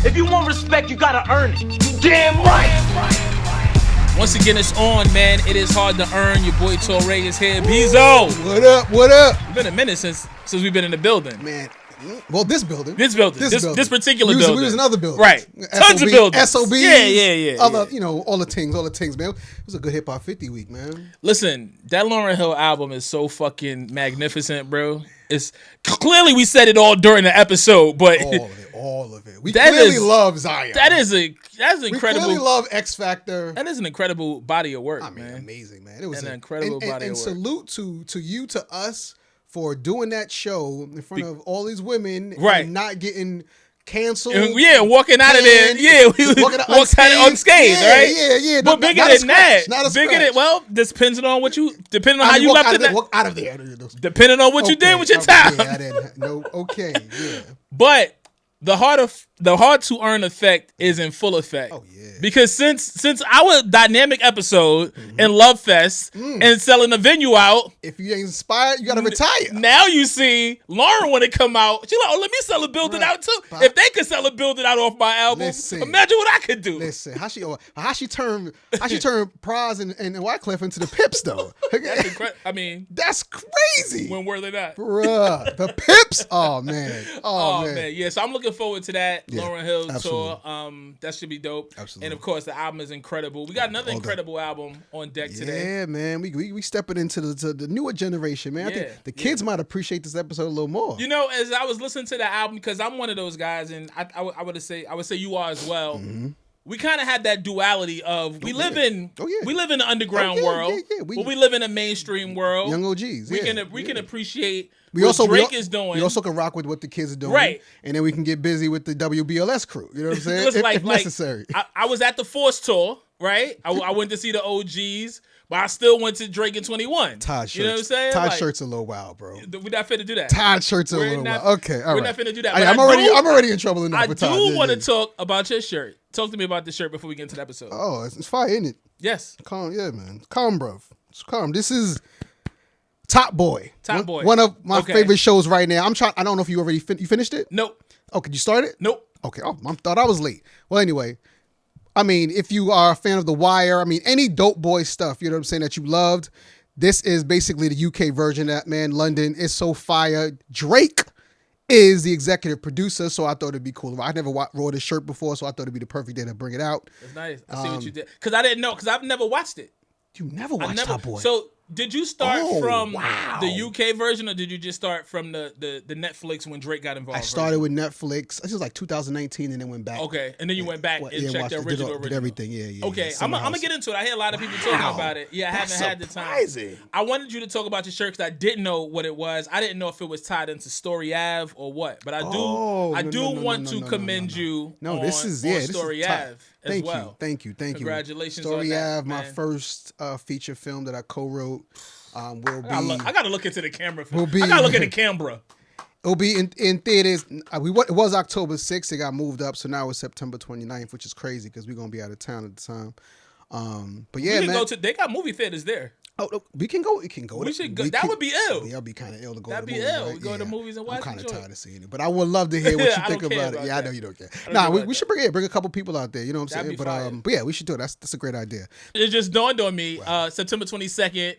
If you want respect, you gotta earn it. You damn right. Once again, it's on, man. It is hard to earn. Your boy Torre is here. Bezo. What up? What up? It's been a minute since we've been in the building. Man. Well, this building. This particular building. We was in other buildings. Right. Tons of buildings. SOBs. Yeah. Other, all the things, man. It was a good Hip Hop 50 week, man. Listen, that Lauryn Hill album is so fucking magnificent, bro. It's clearly we said it all during the episode, but all of it. We clearly love Zion. That's incredible. We clearly love X Factor. That is an incredible body of work, man. Amazing, man. It was an incredible body of work. And salute to you, to us, for doing that show in front of all these women, right? And not getting canceled. Walking out of there. Yeah, we walked out unscathed, right? Yeah. But bigger than that. Depending on what you, depending on how you left it. Walk out of there. Depending on what you did with your time. Yeah. But the hard to earn effect is in full effect. Oh yeah. Because since our dynamic episode in Love Fest and selling the venue out, if you ain't inspired, you gotta retire. Now you see Lauren when it come out, she's like, "Oh, let me sell a building out too." If they could sell a building out off my album, imagine what I could do. Listen, how she turned Praz and Wyclef into the Pips though. That's incredible. I mean, that's crazy. When were they not, bruh? The Pips. Oh man. Yeah. So I'm looking forward to that Lauryn Hill tour. That should be dope. Absolutely. And of course, the album is incredible. We got another incredible album on deck today. Yeah, man. We stepping into the newer generation, man. I think the kids might appreciate this episode a little more. As I was listening to the album, because I'm one of those guys, and I would say you are as well. Mm-hmm. We kind of had that duality of we live in the underground world, but we live in a mainstream world. Young OGs. We can appreciate what Drake is doing. We also can rock with what the kids are doing, right? And then we can get busy with the WBLS crew. You know what I'm saying? if necessary. I was at the Force tour, right? I went to see the OGs. But I still went to Drake in 21. Todd shirts. You know what I'm saying? Todd shirts a little wild, bro. We're not finna do that. Todd shirts a little wild. Okay, all right. We're not finna do that. I'm already in trouble enough with Todd. I do want to talk about your shirt. Talk to me about the shirt before we get into the episode. Oh, it's fire, isn't it? Yes. Calm, yeah, man. Calm, bro. It's calm. This is Top Boy. Top Boy. One of my favorite shows right now. I don't know if you already you finished it? Nope. Oh, could you start it? Nope. Okay. Oh, I thought I was late. Well, anyway. I mean, if you are a fan of The Wire, any Dope Boy stuff, you know what I'm saying, that you loved, this is basically the UK version of that, man. London is so fire. Drake is the executive producer, so I thought it'd be cool. I never wore this shirt before, so I thought it'd be the perfect day to bring it out. That's nice. I see what you did. Because I didn't know, because I've never watched it. You never watched Top Boy? So did you start from the UK version, or did you just start from the Netflix when Drake got involved? I started with Netflix. This was like 2019, and then went back. Okay, and then you went back and checked the original. Did everything, yeah. Okay, I'm gonna get into it. I hear a lot of people talking about it. Yeah, I haven't had the time. I wanted you to talk about your shirt because I didn't know what it was. I didn't know if it was tied into Story Ave or what. But I do want to commend you. No, this is Story Ave. Thank you. Congratulations Story on that, Ave, my first feature film that I co-wrote. Will be. I gotta look into the camera. I gotta look at the camera. It'll be in theaters. It was October 6th. It got moved up, so now it's September 29th, which is crazy because we're gonna be out of town at the time. But yeah, man. They got movie theaters there. Oh, we can go. We can go. We should go. That would be ill. That'd be kind of ill to go. That'd to be movies, ill. right? We go to movies and watch. I'm kind of tired of seeing it, but I would love to hear what you think about it. Yeah, I know you don't care. We should bring a couple people out there. You know what I'm saying? But yeah, we should do it. That's a great idea. It just dawned on me. September 22nd.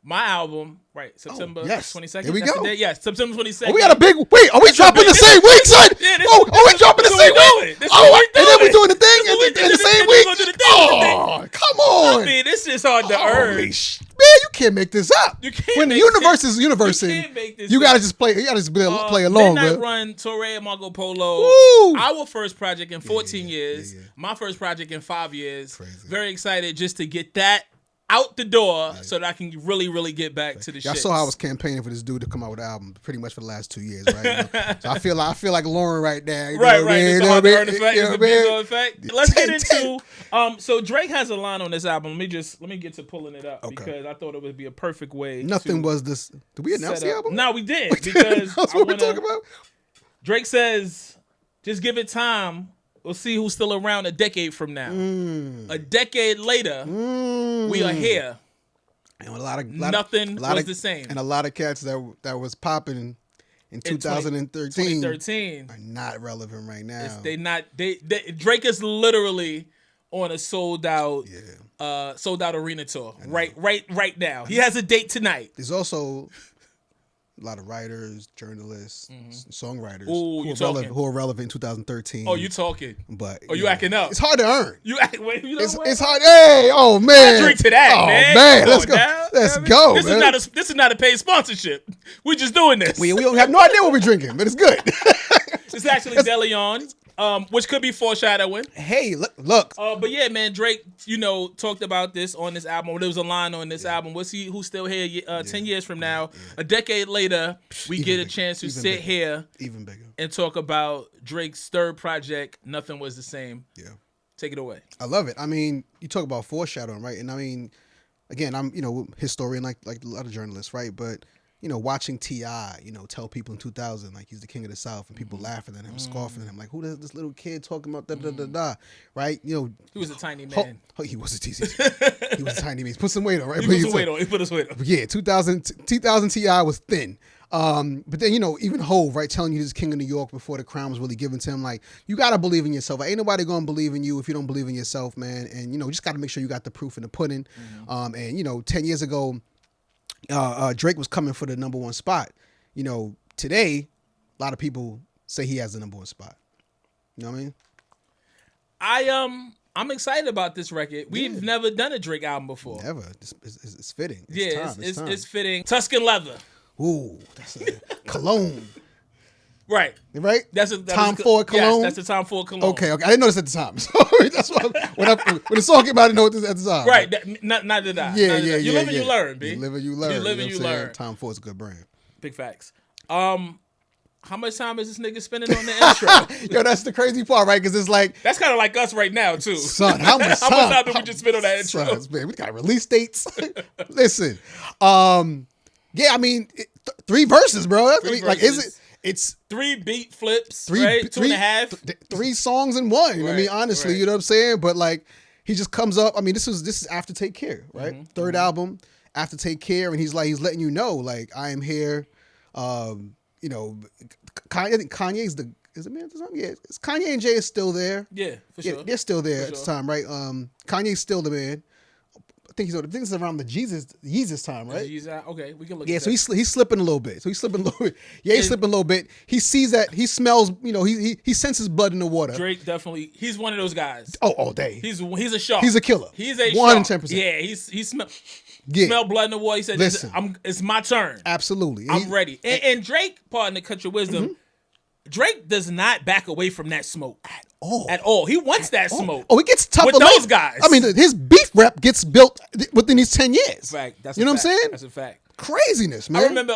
My album, right? September 22nd. Here we go. Yes, September 22nd. Oh, we got a big. Wait, are we dropping the same week, son? We dropping the same week? And then we doing the thing in the same week. Oh, come on! I mean, this is hard to earn. Man, you can't make this up. When the universe is universing, you gotta just play. You gotta just play along. Midnight Run, Torre and Marco Polo. Woo! Our first project in 14 years. My first project in 5 years. Crazy. Very excited just to get that out the door so that I can really, really get back to the shit. I saw I was campaigning for this dude to come out with an album pretty much for the last 2 years, right? So I feel like Lauren right now. Right. It's the hard-earned effect. It's the Bezo effect. Let's get into. So Drake has a line on this album. Let me get to pulling it up because I thought it would be a perfect way. Nothing was this. Did we announce the album? No, we didn't. Because that's what we're talking about. Drake says, "Just give it time. We'll see who's still around a decade from now." A decade later, we are here. And nothing was the same. And a lot of cats that was popping in 2013 2013 are not relevant right now. Drake is literally on a sold out arena tour right now. He has a date tonight. There's also a lot of writers, journalists, songwriters who are relevant in 2013. Oh, you talking? But you acting up? It's hard to earn. It's hard. Hey, oh man, I drink to that, man. Let's go. Let's go. This is not a paid sponsorship. We're just doing this. We don't have no idea what we're drinking, but it's good. It's actually DeLeon. Which could be foreshadowing. Hey, look. But yeah, man, Drake, talked about this on this album. There was a line on this album. We'll see who's still here 10 years from now. A decade later, we get a chance to sit here even bigger and talk about Drake's third project, Nothing Was the Same. Yeah. Take it away. I love it. I mean, you talk about foreshadowing, right? And I mean, again, I'm, historian like a lot of journalists, right? But watching T.I., tell people in 2000, like, he's the king of the South, and people laughing at him, scoffing at him, like, who does this little kid talking about da-da-da-da, right? He was a tiny man. He was a teasy. He was a tiny man. He put some weight on, right? He put his weight on. Yeah, 2000 T.I. was thin. But then, even Hov, right, telling you he's king of New York before the crown was really given to him, like, you got to believe in yourself. Ain't nobody going to believe in you if you don't believe in yourself, man. And, you just got to make sure you got the proof in the pudding. And, 10 years ago, Drake was coming for the number one spot. Today, a lot of people say he has the number one spot. You know what I mean? I'm excited about this record. We've never done a Drake album before. Never. It's fitting. It's fitting. Tuscan leather. Ooh, that's a cologne. Right. That's Tom Ford cologne. Yes, that's a Tom Ford cologne. Okay. I didn't know this at the time. So that's why when the song came out, I didn't know this at the time. Right. Not did I. Yeah. You live and you learn, B. You live and you learn. You live and you learn. Tom Ford's a good brand. Big facts. How much time is this nigga spending on the intro? Yo, that's the crazy part, right? Because it's like... That's kind of like us right now, too. Son, how much time did we just spend on that intro? Son, man, we got release dates. Listen. Yeah, I mean, 3 verses, bro. Like, it's 3 beat flips, right? 2.5. 3 songs in one. Right, I mean, honestly, you know what I'm saying? But like, he just comes up. I mean, this is after Take Care, right? Third album, after Take Care, and he's letting you know, like, I am here. I think Kanye's is it man at the time? Yeah, it's Kanye and Jay is still there. Yeah, for sure. Yeah, they're still there at the time, right? Kanye's still the man. I think it's around the Yeezus time, right? Okay, we can look. Yeah, so he's slipping a little bit. Yeah, he's slipping a little bit. He sees that, he smells, he senses blood in the water. Drake definitely, he's one of those guys. Oh, all day. He's a shark. He's a killer. He's a 110%. Yeah, he smell blood in the water. He said, "Listen, it's my turn. Absolutely, I'm ready." And Drake, pardon the cut your wisdom, Drake does not back away from that smoke at all. He wants that smoke. Oh, it gets tougher with those guys. I mean, his beef rep gets built within these 10 years. Fact. That's you know what I'm saying? That's a fact. Craziness, man. I remember,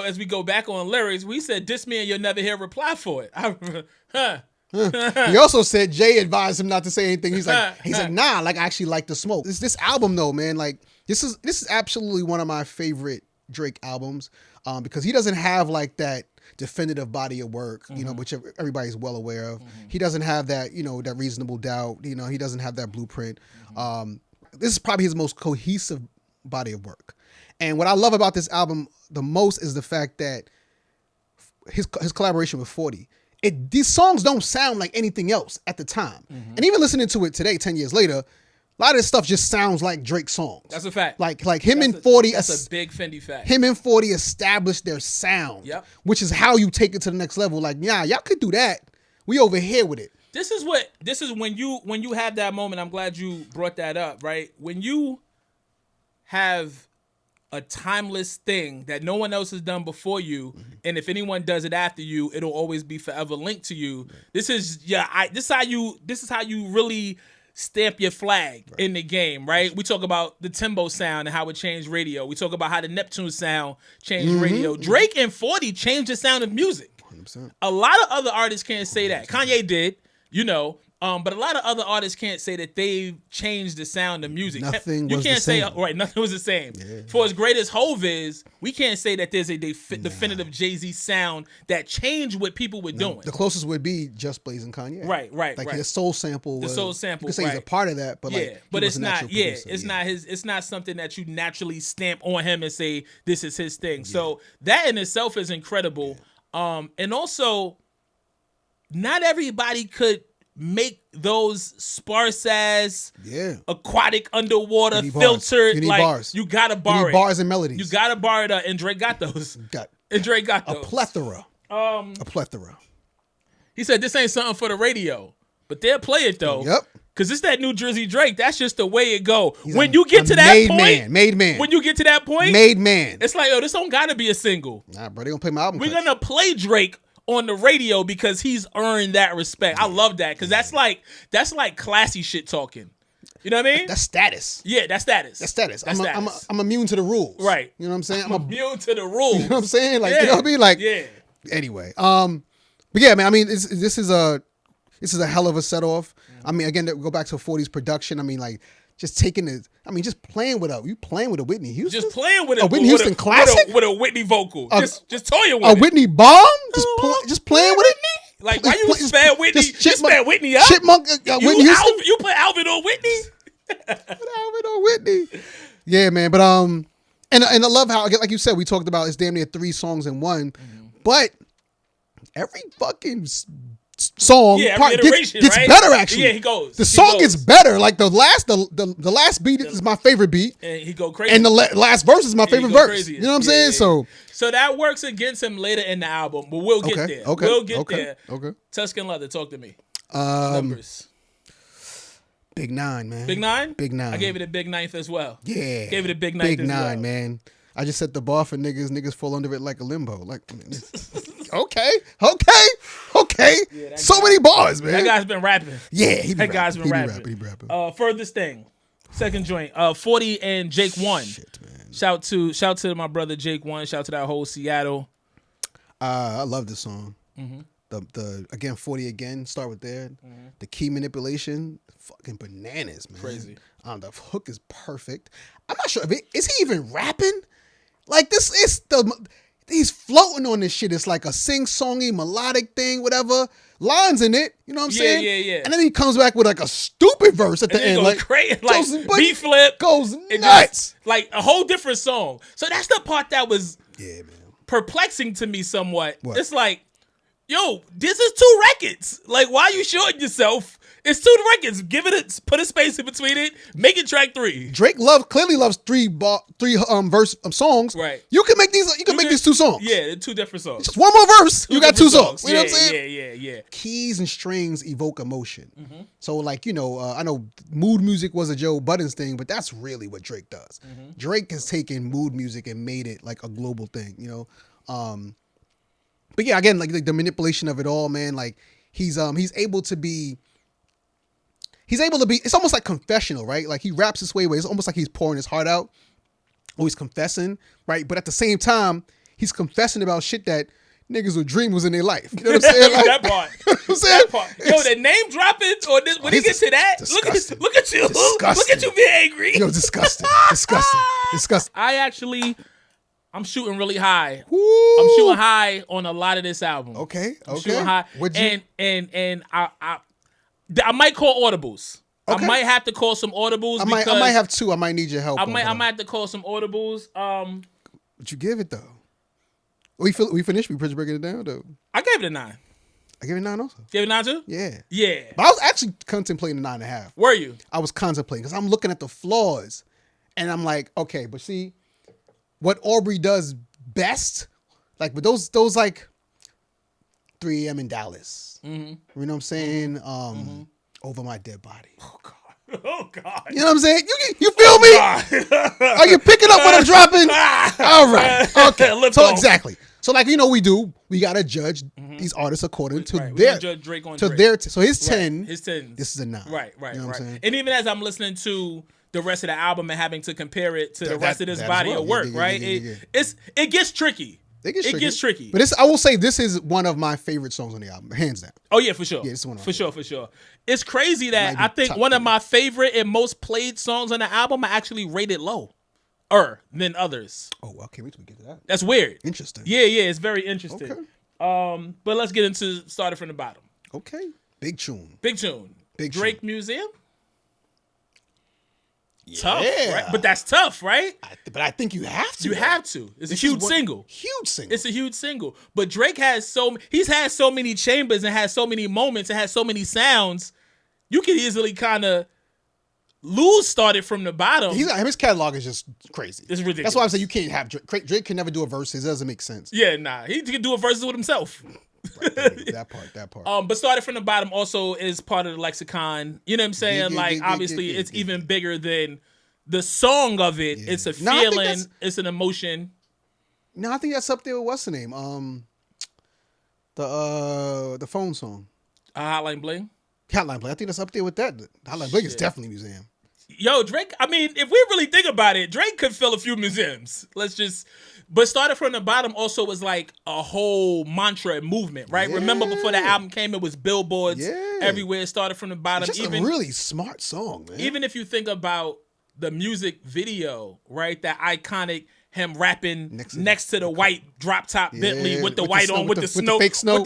as we go back on lyrics, we said, "Diss me and you'll never hear a reply for it." He also said Jay advised him not to say anything. He's like, nah, like, I actually like the smoke. This album though, man, like, this is absolutely one of my favorite Drake albums, because he doesn't have like that definitive body of work, which everybody's well aware of. He doesn't have that, that Reasonable Doubt. He doesn't have that blueprint. This is probably his most cohesive body of work. And what I love about this album the most is the fact that his collaboration with 40. These songs don't sound like anything else at the time. And even listening to it today, 10 years later, a lot of this stuff just sounds like Drake songs. That's a fact. Like him and 40. That's a big Fendi fact. Him and 40 established their sound. Yep. Which is how you take it to the next level. Like, yeah, y'all could do that. We over here with it. This is when you have that moment. I'm glad you brought that up, right? When you have a timeless thing that no one else has done before you, and if anyone does it after you, it'll always be forever linked to you. This is how you really stamp your flag in the game, right? We talk about the Timbo sound and how it changed radio. We talk about how the Neptune sound changed radio. Drake and 40 changed the sound of music. 100%. A lot of other artists can't say that. Kanye did, but a lot of other artists can't say that they've changed the sound of music. Nothing was the same. Nothing was the same. Yeah. For as great as Hov is, we can't say that there's a definitive Jay-Z sound that changed what people were doing. The closest would be Just Blaze and Kanye. Right. Like his soul sample. The soul sample. You could say he's a part of that, but but it's not. It's not something that you naturally stamp on him and say this is his thing. So that in itself is incredible. And also, not everybody could make those sparse ass aquatic underwater filtered. You need like bars. You gotta borrow you need it. Bars and melodies. You gotta borrow it. And Drake got those. And Drake got those. A plethora. A plethora. He said this ain't something for the radio, but they'll play it though. Yep. Cause it's that New Jersey Drake. That's just the way it go. When you get to that point, made man. When you get to that point, made man. It's like, this don't gotta be a single. Nah, bro, they gonna play my album. We're gonna play Drake on the radio because he's earned that respect. I love that because that's like classy shit talking. You know what I mean? That's status. Yeah, that's status. That's status. I'm immune to the rules. Right. You know what I'm saying? I'm immune to the rules. You know what I'm saying? Like, you know what I mean? Like, Anyway, but yeah, man. I mean, this is a hell of a set off. I mean, again, go back to 40s production. I mean, like, just taking it. I mean, just playing with a Whitney Houston. Just playing with a Whitney Houston classic with a Whitney vocal. Just toying with a Whitney bomb. Just playing with it. Like, why you spare Whitney? You spare Whitney up. Chipmunk. Whitney Houston. You put Alvin on Whitney. Alvin on Whitney. Yeah, man. But and I love how, like you said, we talked about it's damn near 3 songs in one, but every fucking song gets right? better actually. Yeah, he goes. The song gets better. Like the last beat is my favorite beat. And he go crazy. And the last verse is my favorite verse. Crazy. You know what I'm saying? Yeah. So that works against him later in the album, but we'll get there. We'll get there. Okay. Tuscan Leather, talk to me. Numbers. Big 9, man. Big 9? Big 9. I gave it a big 9th as well. Yeah. Gave it a big 9th as well. Big 9, man. I just set the bar for niggas. Niggas fall under it like a limbo. Like, okay. Yeah, so many bars, man. That guy's been rapping. Yeah, He be rapping. Furthest thing. Second joint. 40 and Jake 1. Shit, man. Shout to my brother Jake 1. Shout to that whole Seattle. I love this song. Mm-hmm. The again 40 again. Start with there. Mm-hmm. The key manipulation, fucking bananas, man. Crazy. The hook is perfect. I'm not sure is he even rapping? Like this is he's floating on this shit. It's like a sing-songy melodic thing, whatever. Lines in it, you know what I'm saying? Yeah. And then he comes back with like a stupid verse at the end, like crazy, like beat flip, goes nuts, like a whole different song. So that's the part that was perplexing to me somewhat. What? It's like, yo, this is 2 records. Like, why are you shorting yourself? It's 2 records. Put a space in between it. Make it track 3. Drake clearly loves 3 verse songs. Right. You can make these. You can make these 2 songs. Yeah, they're 2 different songs. Just one more verse. You got 2 songs. You know what I'm saying? Yeah. Keys and strings evoke emotion. Mm-hmm. So like I know mood music was a Joe Budden's thing, but that's really what Drake does. Mm-hmm. Drake has taken mood music and made it like a global thing. But yeah, again, like the manipulation of it all, man. Like he's able to be. It's almost like confessional, right? Like he raps this way where it's almost like he's pouring his heart out or he's confessing, right? But at the same time, he's confessing about shit that niggas would dream was in their life. You know what I'm saying? Like, that part. You know what I'm saying? That part. Yo, the name dropping or this, when he gets to that, look at you. Disgusting. Look at you being angry. Yo, disgusting. I'm shooting really high. Woo. I'm shooting high on a lot of this album. Okay. I'm shooting high. And I might call audibles. Okay. I might have to call some audibles. I might have 2. I might need your help. I might have to call some audibles. But you give it though. We finished. We breaking it down though. I gave it a 9. I gave it a 9 also. Gave it a 9 too? Yeah. Yeah. But I was actually contemplating a 9.5. Were you? I was contemplating because I'm looking at the flaws, and I'm like, okay, but see, what Aubrey does best, like with those like 3 a.m. in Dallas. Mm-hmm. You know what I'm saying? Over my dead body. Oh God. You know what I'm saying? You feel me? Are you picking up what I'm dropping? All right. Okay. So exactly. So like we gotta judge these artists according to their judge Drake on to Drake. their so his 10. His 10. This is a 9. Right. You know what I'm saying? And even as I'm listening to the rest of the album and having to compare it to the rest of this body of work, right? It gets tricky. It gets tricky. But I will say this is one of my favorite songs on the album, hands down. Oh yeah, for sure. Yeah, it's one of for sure. It's crazy that I think one of my favorite and most played songs on the album I actually rated lower than others. Oh, well, can't wait till we get to that. That's weird. Interesting. Yeah, it's very interesting. Okay. But let's get into starting from the bottom. Okay. Big tune. Drake Museum. Tough, right? But that's tough, right? But I think you have to. You have to. It's a huge single. Huge single. It's a huge single. But Drake he's had so many chambers and has so many moments and has so many sounds. You could easily kind of lose started from the bottom. His catalog is just crazy. It's ridiculous. That's why I'm saying you can't have Drake. Drake can never do a verses. It doesn't make sense. Yeah, nah. He can do a verses with himself. Right, that part. But started from the bottom also is part of the lexicon. You know what I'm saying? Obviously, it's even bigger than the song of it. Yeah. It's a feeling. It's an emotion. No, I think that's up there with what's the name? The phone song. Hotline Bling. Hotline Bling. I think that's up there with that. Hotline Bling is definitely a museum. Yo, Drake, I mean, if we really think about it, Drake could fill a few museums. But started from the bottom also was like a whole mantra and movement, right? Yeah. Remember before the album came, it was billboards everywhere. It started from the bottom. It's just a really smart song, man. Even if you think about the music video, right? That iconic him rapping next to the white drop top Bentley with the white on, with the snowflakes in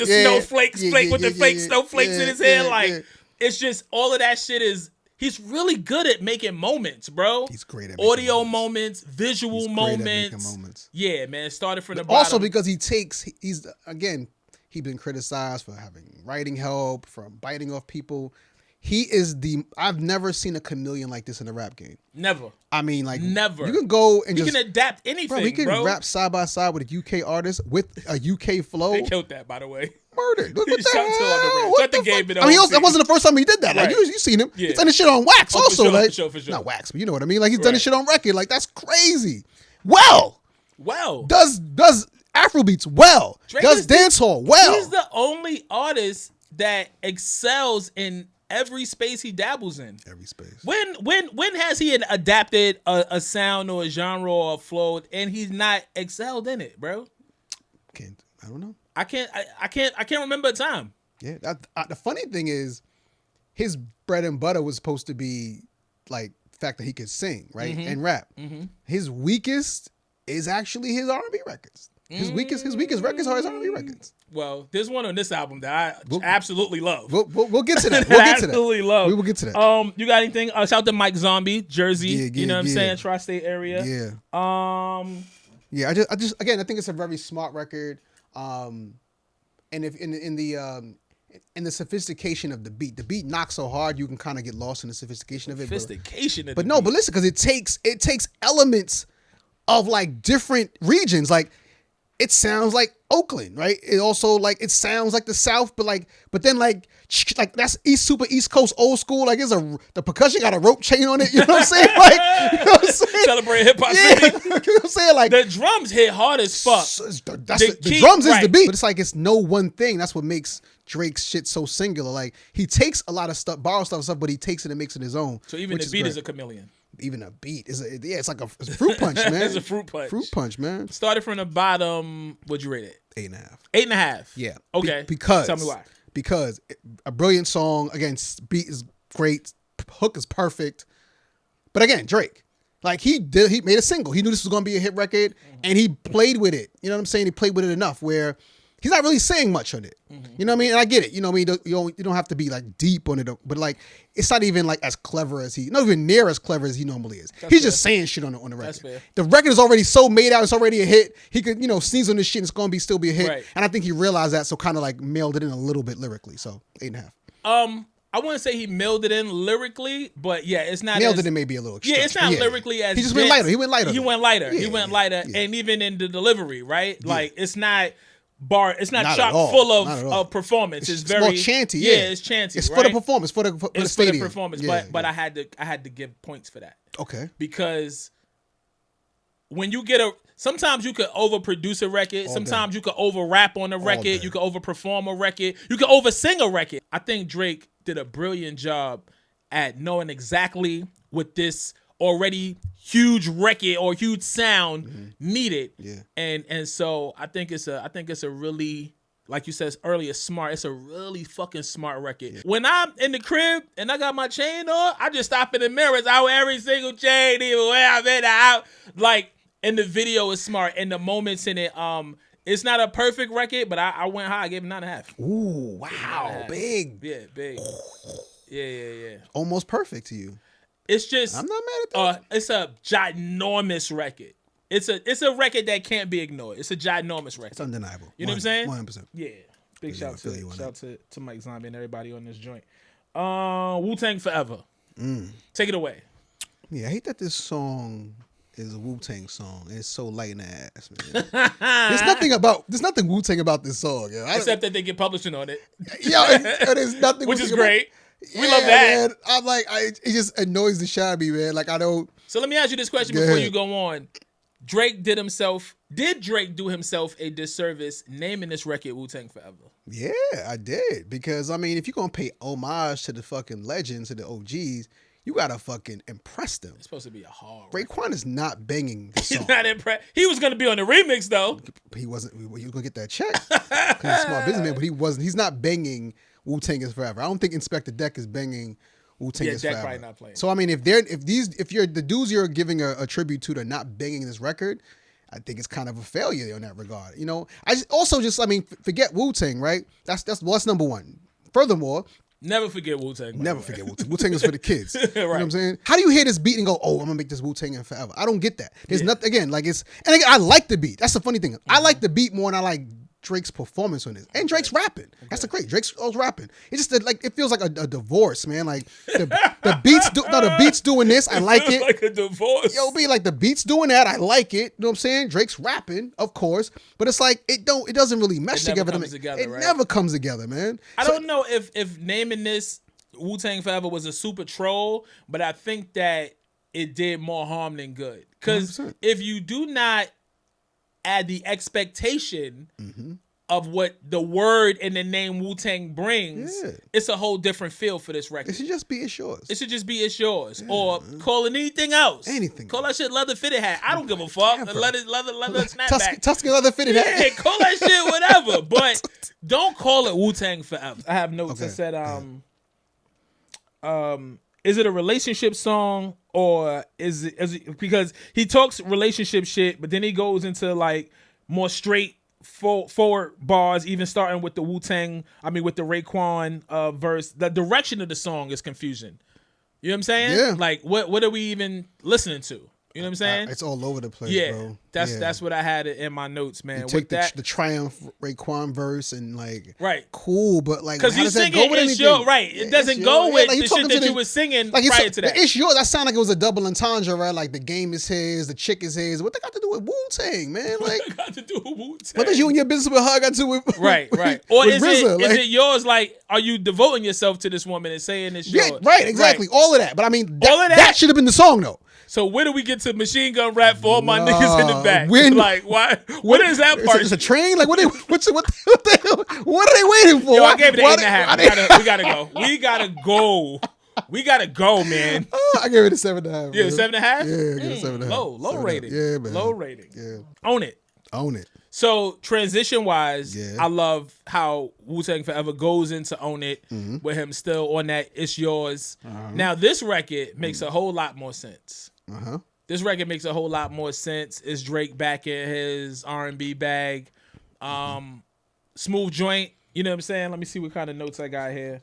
his hair. It's just all of that shit is. He's really good at making moments, bro. He's great at audio moments, visual moments. Yeah, man. Started from the bottom. Also because he's been criticized for having writing help, from biting off people. I've never seen a chameleon like this in the rap game. Never. I mean, like, never. You can go and he can adapt anything, bro. He can rap side by side with a UK artist with a UK flow. They killed that, by the way. Murdered. What the hell? Shut the game. I mean, that wasn't the first time he did that. Right. Like, you seen him. Yeah. He's done this shit on wax also. For sure. Not wax, but you know what I mean. Like, he's done this shit on record. Like, that's crazy. Well. Does Afrobeats well. Drake does dancehall well. He's the only artist that excels in every space he dabbles in. Every space. When has he adapted a sound or a genre or a flow and he's not excelled in it, bro? I don't know. I can't remember a time. Yeah. The funny thing is, his bread and butter was supposed to be like the fact that he could sing, right, and rap. Mm-hmm. His weakest is actually his R&B records. His weakest records are his R&B records. Well, there's one on this album that I absolutely love. We'll get to that. Absolutely love. We will get to that. You got anything? Shout out to Mike Zombie, Jersey. You know what I'm saying? Tri-State area. Yeah. Yeah. I just again, I think it's a very smart record. And if in the sophistication of the beat knocks so hard you can kind of get lost in the sophistication of it. But listen, because it takes elements of like different regions, like. It sounds like Oakland, right? It also it sounds like the South, but then that's super East Coast old school. Like the percussion got a rope chain on it. You know what I'm saying? Like, you know what I'm saying? Celebrate hip hop city. You know what I'm saying? Like the drums hit hard as fuck. The drums is the beat, but it's like it's no one thing. That's what makes Drake's shit so singular. Like he takes a lot of stuff, borrows stuff, but he takes it and makes it his own. So even the beat is a chameleon. Even a beat it's like a fruit punch, man. It's a fruit punch. Fruit punch, man. Started from the bottom. What'd you rate it? 8.5. 8.5. Yeah. Okay. Because tell me why. Because a brilliant song. Again, beat is great. Hook is perfect. But again, Drake, like he made a single. He knew this was gonna be a hit record, and he played with it. You know what I'm saying? He played with it enough where. He's not really saying much on it. Mm-hmm. You know what I mean? And I get it. You know what I mean? You don't have to be like deep on it, but like it's not even like as clever as not even near as clever as he normally is. He's just saying shit on the record. That's fair. The record is already so made out, it's already a hit. He could, sneeze on this shit and it's gonna still be a hit. Right. And I think he realized that, so kind of like mailed it in a little bit lyrically. So 8.5. I wouldn't say he mailed it in lyrically, but yeah, it's not mailed it in maybe a little extra. Yeah, it's not lyrically as he just went lighter. He went lighter. He went lighter, and even in the delivery, right? Yeah. Like it's not. It's not chock full of performance. It's very more chanty. Yeah, it's chanty. It's for the performance, for the stadium. For the performance. But I had to give points for that. Okay. Because when you get sometimes you could overproduce a record. Sometimes you could over rap on a record. You could overperform a record. You could over sing a record. I think Drake did a brilliant job at knowing exactly what this already huge record or huge sound needed. Yeah. And so I think it's a really, like you said earlier, smart. It's a really fucking smart record. Yeah. When I'm in the crib and I got my chain on, I just stop in the mirrors. I wear every single chain, even when I'm in the house. Like, and the video is smart and the moments in it. It's not a perfect record, but I went high. I gave it 9.5. Ooh, wow, big. Yeah, big. Yeah. Almost perfect to you. It's just I'm not mad at that. It's a ginormous record. It's a record that can't be ignored. It's a ginormous record. It's undeniable. You know what I'm saying? 100%. Yeah. Big shout to Mike Zombie and everybody on this joint. Wu-Tang Forever. Take it away. Yeah, I hate that this song is a Wu-Tang song. It's so light in the ass, man. There's nothing Wu-Tang about this song. Yo. Except that they get publishing on it. Yeah, there's nothing. Which is great. Yeah, we love that. Man. I'm like, it just annoys the shit out of me, man. Like, I don't. So let me ask you this question before you go on. Did Drake do himself a disservice naming this record Wu-Tang Forever? Yeah, I did. Because, I mean, if you're going to pay homage to the fucking legends, to the OGs, you got to fucking impress them. It's supposed to be a hard Raekwon is not banging the song. He's not impressed. He was going to be on the remix, though. He wasn't. He was going to get that check. Because he's a smart businessman, but he wasn't. He's not banging Wu-Tang is Forever. I don't think Inspector Deck is banging Wu-Tang is Forever. Probably not playing. So, I mean, if you're the dudes you're giving a tribute to, they're not banging this record, I think it's kind of a failure in that regard. You know, forget Wu-Tang, right? That's number one. Furthermore, never forget Wu-Tang. Never forget Wu-Tang. Wu-Tang is for the kids. Right. You know what I'm saying? How do you hear this beat and go, oh, I'm gonna make this Wu-Tang Forever? I don't get that. There's nothing, again, like and again, I like the beat. That's the funny thing. Mm-hmm. I like the beat more than I like Drake's performance on this. And Drake's rapping. Okay. That's the great. Drake's always rapping. It's just like, it feels like a divorce, man. Like the beat's doing this. I like it. Like a divorce. Yo, be like the beat's doing that. I like it. You know what I'm saying? Drake's rapping, of course, but it's like it doesn't really mesh together. It never comes together, man. I don't know if naming this Wu-Tang Forever was a super troll, but I think that it did more harm than good. Because if you do not add the expectation of what the word and the name Wu-Tang brings, it's a whole different feel for this record. It should just be It's Yours. It should just be It's Yours. Or call it anything else. Anything. Call that shit leather fitted hat. I don't give a fuck. Leather snapback. Tuscan leather fitted hat. Yeah, call that shit whatever. But don't call it Wu-Tang Forever. I have notes that said, is it a relationship song or is it because he talks relationship shit, but then he goes into like more straight forward bars, even starting with the with the Raekwon verse. The direction of the song is confusing. You know what I'm saying? Yeah. Like what are we even listening to? You know what I'm saying? It's all over the place, bro. That's what I had in my notes, man. You take the Triumph Raekwon verse and like, right, cool, but like, because you singing It's Yours, right? It doesn't go with the shit that you was singing prior to that. It's Yours. That sound like it was a double entendre, right? Like the game is his, the chick is his. What they got to do with Wu-Tang, man? Like, what got to do with Wu-Tang? What does you and your business with her got to do with right? Or is it yours? Like, are you devoting yourself to this woman and saying it's yours? Right, exactly. All of that. But I mean, that should have been the song, though. So where do we get to machine gun rap for all my niggas in the back? Like, why? What is that part? It's a train? Like, what the hell? What are they waiting for? Yo, I gave it an 8.5. We gotta go. We gotta go, man. I gave it a 7.5. Yeah, 7.5? Yeah, I gave it a 7.5. Low rating. Yeah, man. Low rating. Yeah. Own it. So transition-wise, I love how Wu-Tang Forever goes into Own It with him still on that It's Yours. Now, this record makes a whole lot more sense. This record makes a whole lot more sense. It's Drake back in his R&B bag. Smooth joint. You know what I'm saying? Let me see what kind of notes I got here.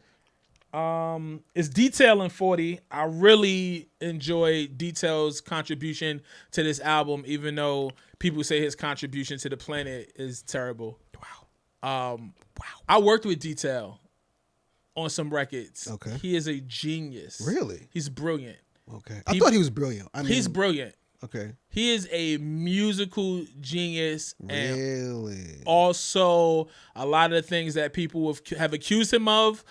It's Detail and 40. I really enjoy Detail's contribution to this album, even though people say his contribution to the planet is terrible. Wow. I worked with Detail on some records. Okay. He is a genius. Really? He's brilliant. Okay. I thought he was brilliant. He's brilliant. Okay. He is a musical genius. Really? And also, a lot of the things that people have accused him of,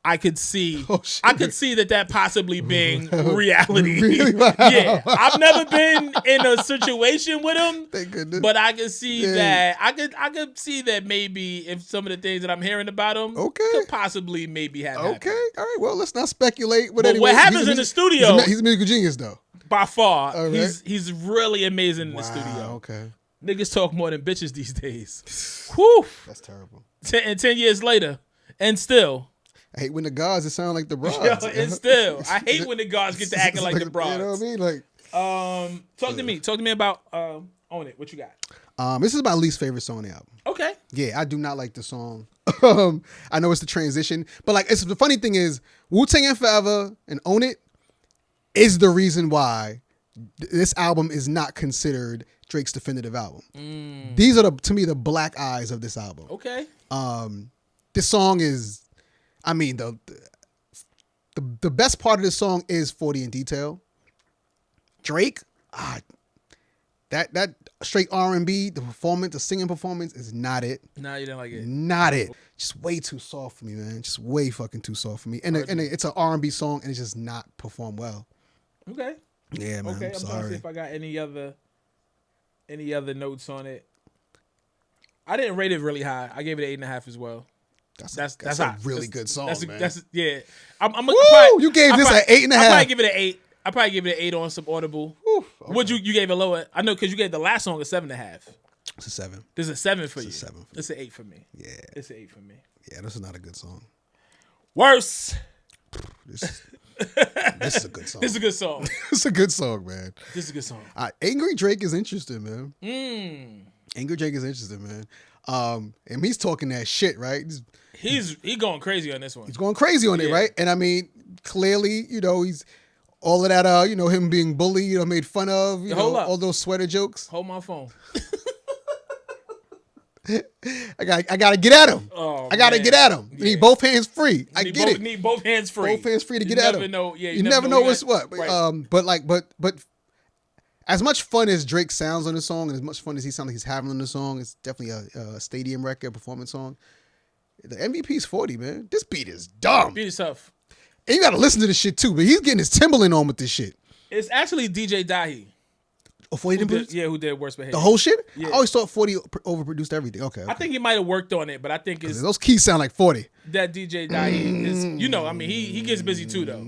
I could see that possibly being reality. Really? Wow. Yeah, I've never been in a situation with him. Thank goodness. But I could see that. I could see that maybe if some of the things that I'm hearing about him could possibly maybe have happened. Okay, all right. Well, let's not speculate. But anyway, what happens in the studio? He's a musical genius, though. By far, right. he's really amazing in the studio. Okay. Niggas talk more than bitches these days. Whew. That's terrible. 10 years later, and still. I hate when the gods, it sound like the broads. Yo, and still, I hate when the gods get to acting like the broads. You know what I mean? Like, talk to me. Talk to me about Own It. What you got? This is my least favorite song on the album. Okay. Yeah, I do not like the song. I know it's the transition, but like, it's the funny thing is Wu-Tang and Forever and Own It. is the reason why this album is not considered Drake's definitive album. These are to me the black eyes of this album. Okay. This song is, I mean, the best part of this song is 40 in Detail. Drake, that straight R&B, the singing performance is not it. Nah, you didn't like it. Not it. Just way too soft for me, man. Just way fucking too soft for me. And it's an R&B song, and it's just not performed well. Okay. Yeah, man. Okay, I'm trying to sorry. see if I got any other notes on it. I didn't rate it really high. I gave it an 8.5 as well. That's a really good song, man. Yeah. I'm Woo! You gave this an 8.5. I probably give it an 8. I probably give it an 8 on some Audible. Whew, okay. Would you gave it lower? I know because you gave the last song a 7.5. It's a 7. This is a 7 for you. It's a 7 for It's an 8 for me. Yeah. It's an 8 for me. Yeah, this is not a good song. Worse. This is a good song. This is a good song. It's a good song, man. This is a good song. Angry Drake is interesting, man. Angry Drake is interesting, man. And he's talking that shit, right? He's going crazy on this one. He's going crazy on it, right? And I mean, clearly, he's all of that, him being bullied, made fun of, all those sweater jokes. Hold my phone. I got to get at him. Oh, I got to get at him. Yeah. Need both hands free. I get it. Need both hands free. Both hands free to get at him. You never know what's what. Right. But as much fun as Drake sounds on the song, and as much fun as he sounds like he's having on the song, it's definitely a stadium record, performance song. The MVP is 40, man. This beat is dumb. Beat is tough. And you got to listen to this shit too. But he's getting his Timberland on with this shit. It's actually DJ Dahi. Oh, 40 didn't produce? Yeah, who did Worst Behavior. The whole shit? Yeah. I always thought 40 overproduced everything. Okay. I think he might have worked on it, but I think it's those keys sound like 40. That DJ Dahi is, I mean, he gets busy too though.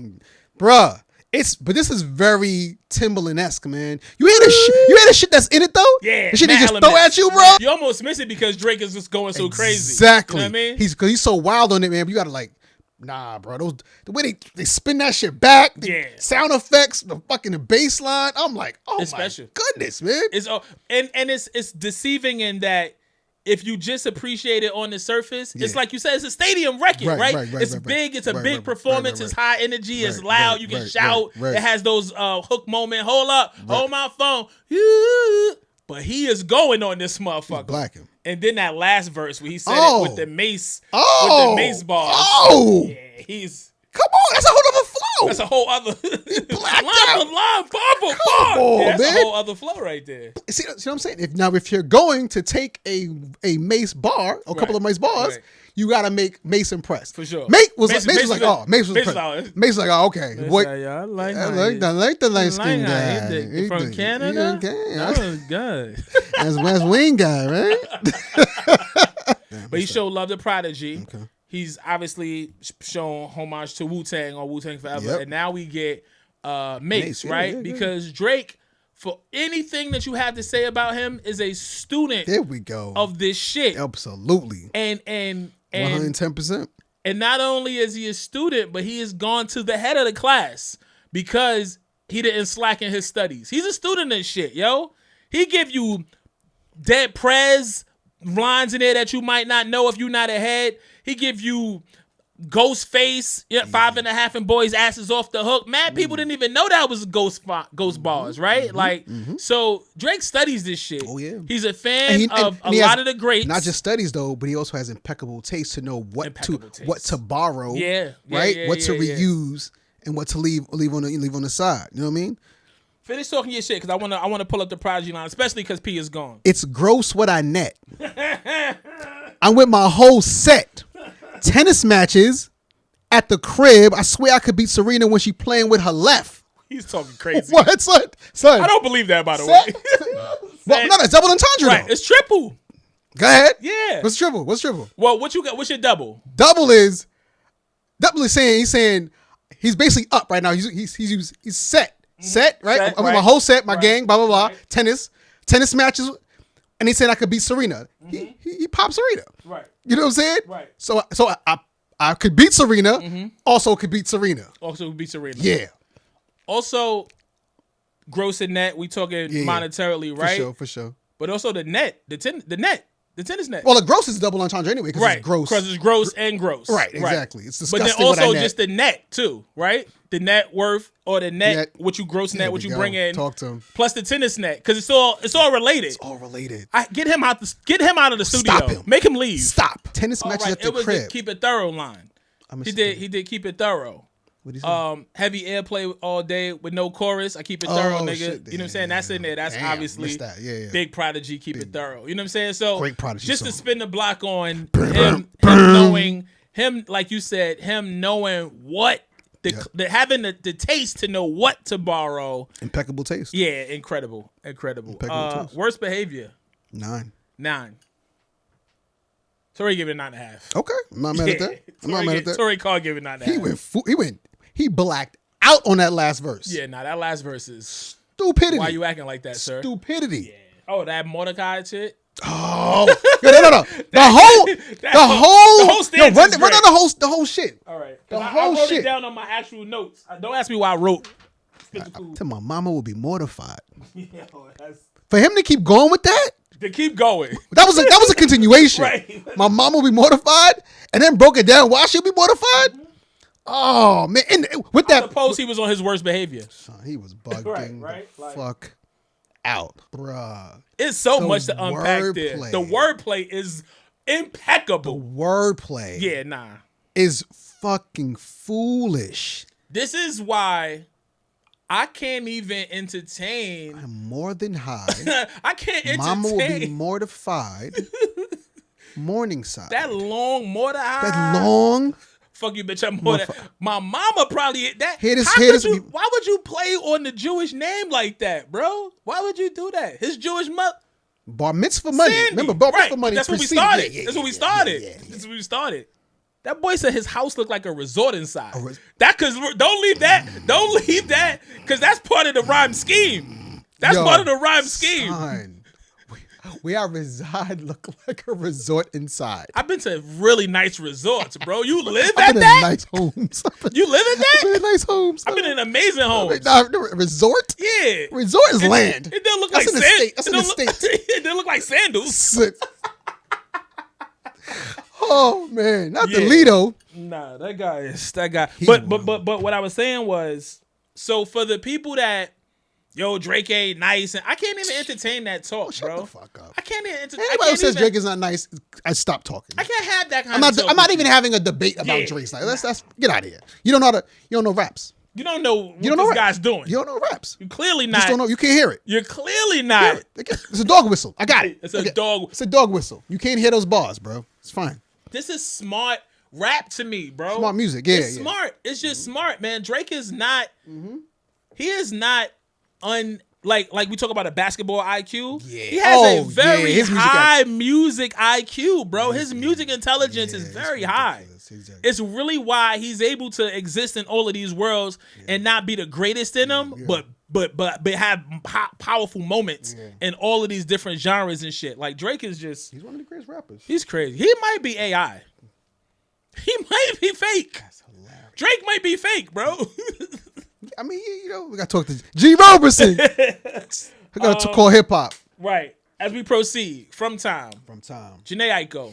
Bruh. But this is very Timberland-esque, man. You hear the shit that's in it though? Yeah. The shit they just throw at you, bro? You almost miss it because Drake is just going so crazy. Exactly. You know what I mean? He's so wild on it, man. But you gotta nah, bro. The way they spin that shit back, the sound effects, the bass line. I'm like, it's my special. Goodness, man. It's it's deceiving in that if you just appreciate it on the surface, it's like you said, it's a stadium record, right? It's big. It's a big performance. It's high energy. It's loud. You can shout. It has those hook moment. Hold up. Hold my phone. But he is going on this motherfucker. Blacking. And then that last verse where he said it with the mace, with the mace bars. Yeah, he's. Come on, that's a whole other flow. That's a whole other line, that's a whole other flow right there. See what I'm saying? If you're going to take a mace bar, a couple of mace bars, you gotta make Mace impressed. For sure. Mace was like, okay. I like the light skin guy. From Canada? That was good. That's West Wing guy, right? But he showed love to Prodigy. Okay. He's obviously shown homage to Wu-Tang on Wu-Tang Forever. And now we get Mace, right? Yeah. Because Drake, for anything that you have to say about him, is a student there we go. Of this shit. Absolutely. And 110%. And not only is he a student, but he has gone to the head of the class because he didn't slacken his studies. He's a student in shit, yo. He give you dead prez lines in there that you might not know if you're not ahead. He give you Ghostface, 5.5 and boys' asses off the hook. Mad people didn't even know that was ghost bars, right? So Drake studies this shit. Oh yeah, he's a fan of a lot of the greats. Not just studies though, but he also has impeccable taste to know what to borrow. What to reuse and what to leave on the side. You know what I mean? Finish talking your shit because I want to pull up the Prodigy line, especially because P is gone. It's gross what I net. I'm with my whole set. Tennis matches at the crib. I swear I could beat Serena when she playing with her left. He's talking crazy. What, son? I don't believe that, by the way. Well, no, that's double entendre, right? Though. It's triple. Go ahead. Yeah. What's triple? Well, what you got? What's your double? Double is saying he's basically up right now. He's set. Set, right? I'm with my whole set, my gang, blah, blah, blah. Right. Tennis matches. And he said I could beat Serena. He popped Serena. Right. You know what I'm saying? Right. So I could beat Serena. Also could beat Serena. Yeah. Also, gross and net. We talking monetarily, right? For sure. But also the net. The net. The tennis net. Well, the gross is double entendre anyway because it's gross. Because it's gross and gross. Right, exactly. It's disgusting. But then also just the net too, right? The net worth or the net, what you gross net, what you bring in. Talk to him. Plus the tennis net, because it's all related. It's all related. Get him out of the studio. Stop him. Make him leave. Stop. Tennis matches at the It was crib. the keep it thorough line. He did keep it thorough. What is that? Heavy airplay all day with no chorus. I keep it thorough, nigga. Shit, you know what I'm saying? That's in there. That's obviously Big Prodigy. Keep it thorough. You know what I'm saying? So great Prodigy just song. to spin the block on him knowing him, like you said, him knowing what having the taste to know what to borrow. Impeccable taste. Yeah, incredible. Worst behavior. 9. Tori gave it 9.5. Okay, I'm not mad at that. I'm not mad at that. Tori Carr gave it 9.5. He blacked out on that last verse. Yeah, that last verse is stupidity. Why you acting like that, sir? Stupidity. Yeah. Oh, that Mordecai shit. Oh, no. The whole stanza. Run down the whole shit. All right. I wrote it down on my actual notes. Don't ask me why I wrote. I tell my mama would be mortified. For him to keep going with that. To keep going. That was a continuation. Right. My mama will be mortified, and then broke it down. Why she'll be mortified? Mm-hmm. Oh man! And with that, suppose he was on his worst behavior. Son, he was bugging the fuck out, bruh. It's so much to unpack there. The wordplay is impeccable. The wordplay, is fucking foolish. This is why I can't even entertain. I'm more than high. I can't entertain. Mama will be mortified. Morningside. That long mortified. That long. Fuck you, bitch. I'm mortified. My mama probably that. Why would you play on the Jewish name like that, bro? Why would you do that? His Jewish mother. Bar mitzvah money. Sandy. Remember, bar mitzvah money. That's when we started. That's when we started. That's when we started. That boy said his house looked like a resort inside. Don't leave that, because that's part of the rhyme scheme. That's part of the rhyme scheme. Son, where I reside look like a resort inside. I've been to really nice resorts, bro. You live at that? Nice homes. You live in that? I've been in nice homes. I've been in amazing homes. Resort? Yeah. Resort is land. It don't look like sand. That's in the state. It didn't look like sandals. Oh man, not the Lido. Nah, that guy. But what I was saying was, so for the people that Drake ain't nice, and I can't even entertain that talk, shut bro. The fuck up. I can't even entertain. Anybody who says Drake is not nice, I stop talking. I can't have that kind of talk. I'm not even having a debate about Drake's nice. Let's get out of here. You don't know raps. You don't know what this guy's doing. You don't know raps. You clearly not. You just don't know. You can't hear it. You're clearly not. It's a dog whistle. I got it. It's a dog. It's a dog whistle. You can't hear those bars, bro. It's fine. This is smart rap to me, bro. Smart music. Yeah, it's smart. It's just smart, man. Drake is not. Mm-hmm. He is not like we talk about a basketball IQ. Yeah. He has a very high music IQ, bro. His music intelligence is very high. Exactly. It's really why he's able to exist in all of these worlds and not be the greatest in them, but have powerful moments in all of these different genres and shit. Like Drake is just—he's one of the greatest rappers. He's crazy. He might be AI. He might be fake. That's hilarious. Drake might be fake, bro. I mean, we got to talk to G. Robertson. I got to call hip hop. Right. As we proceed from time. Jhené Aiko.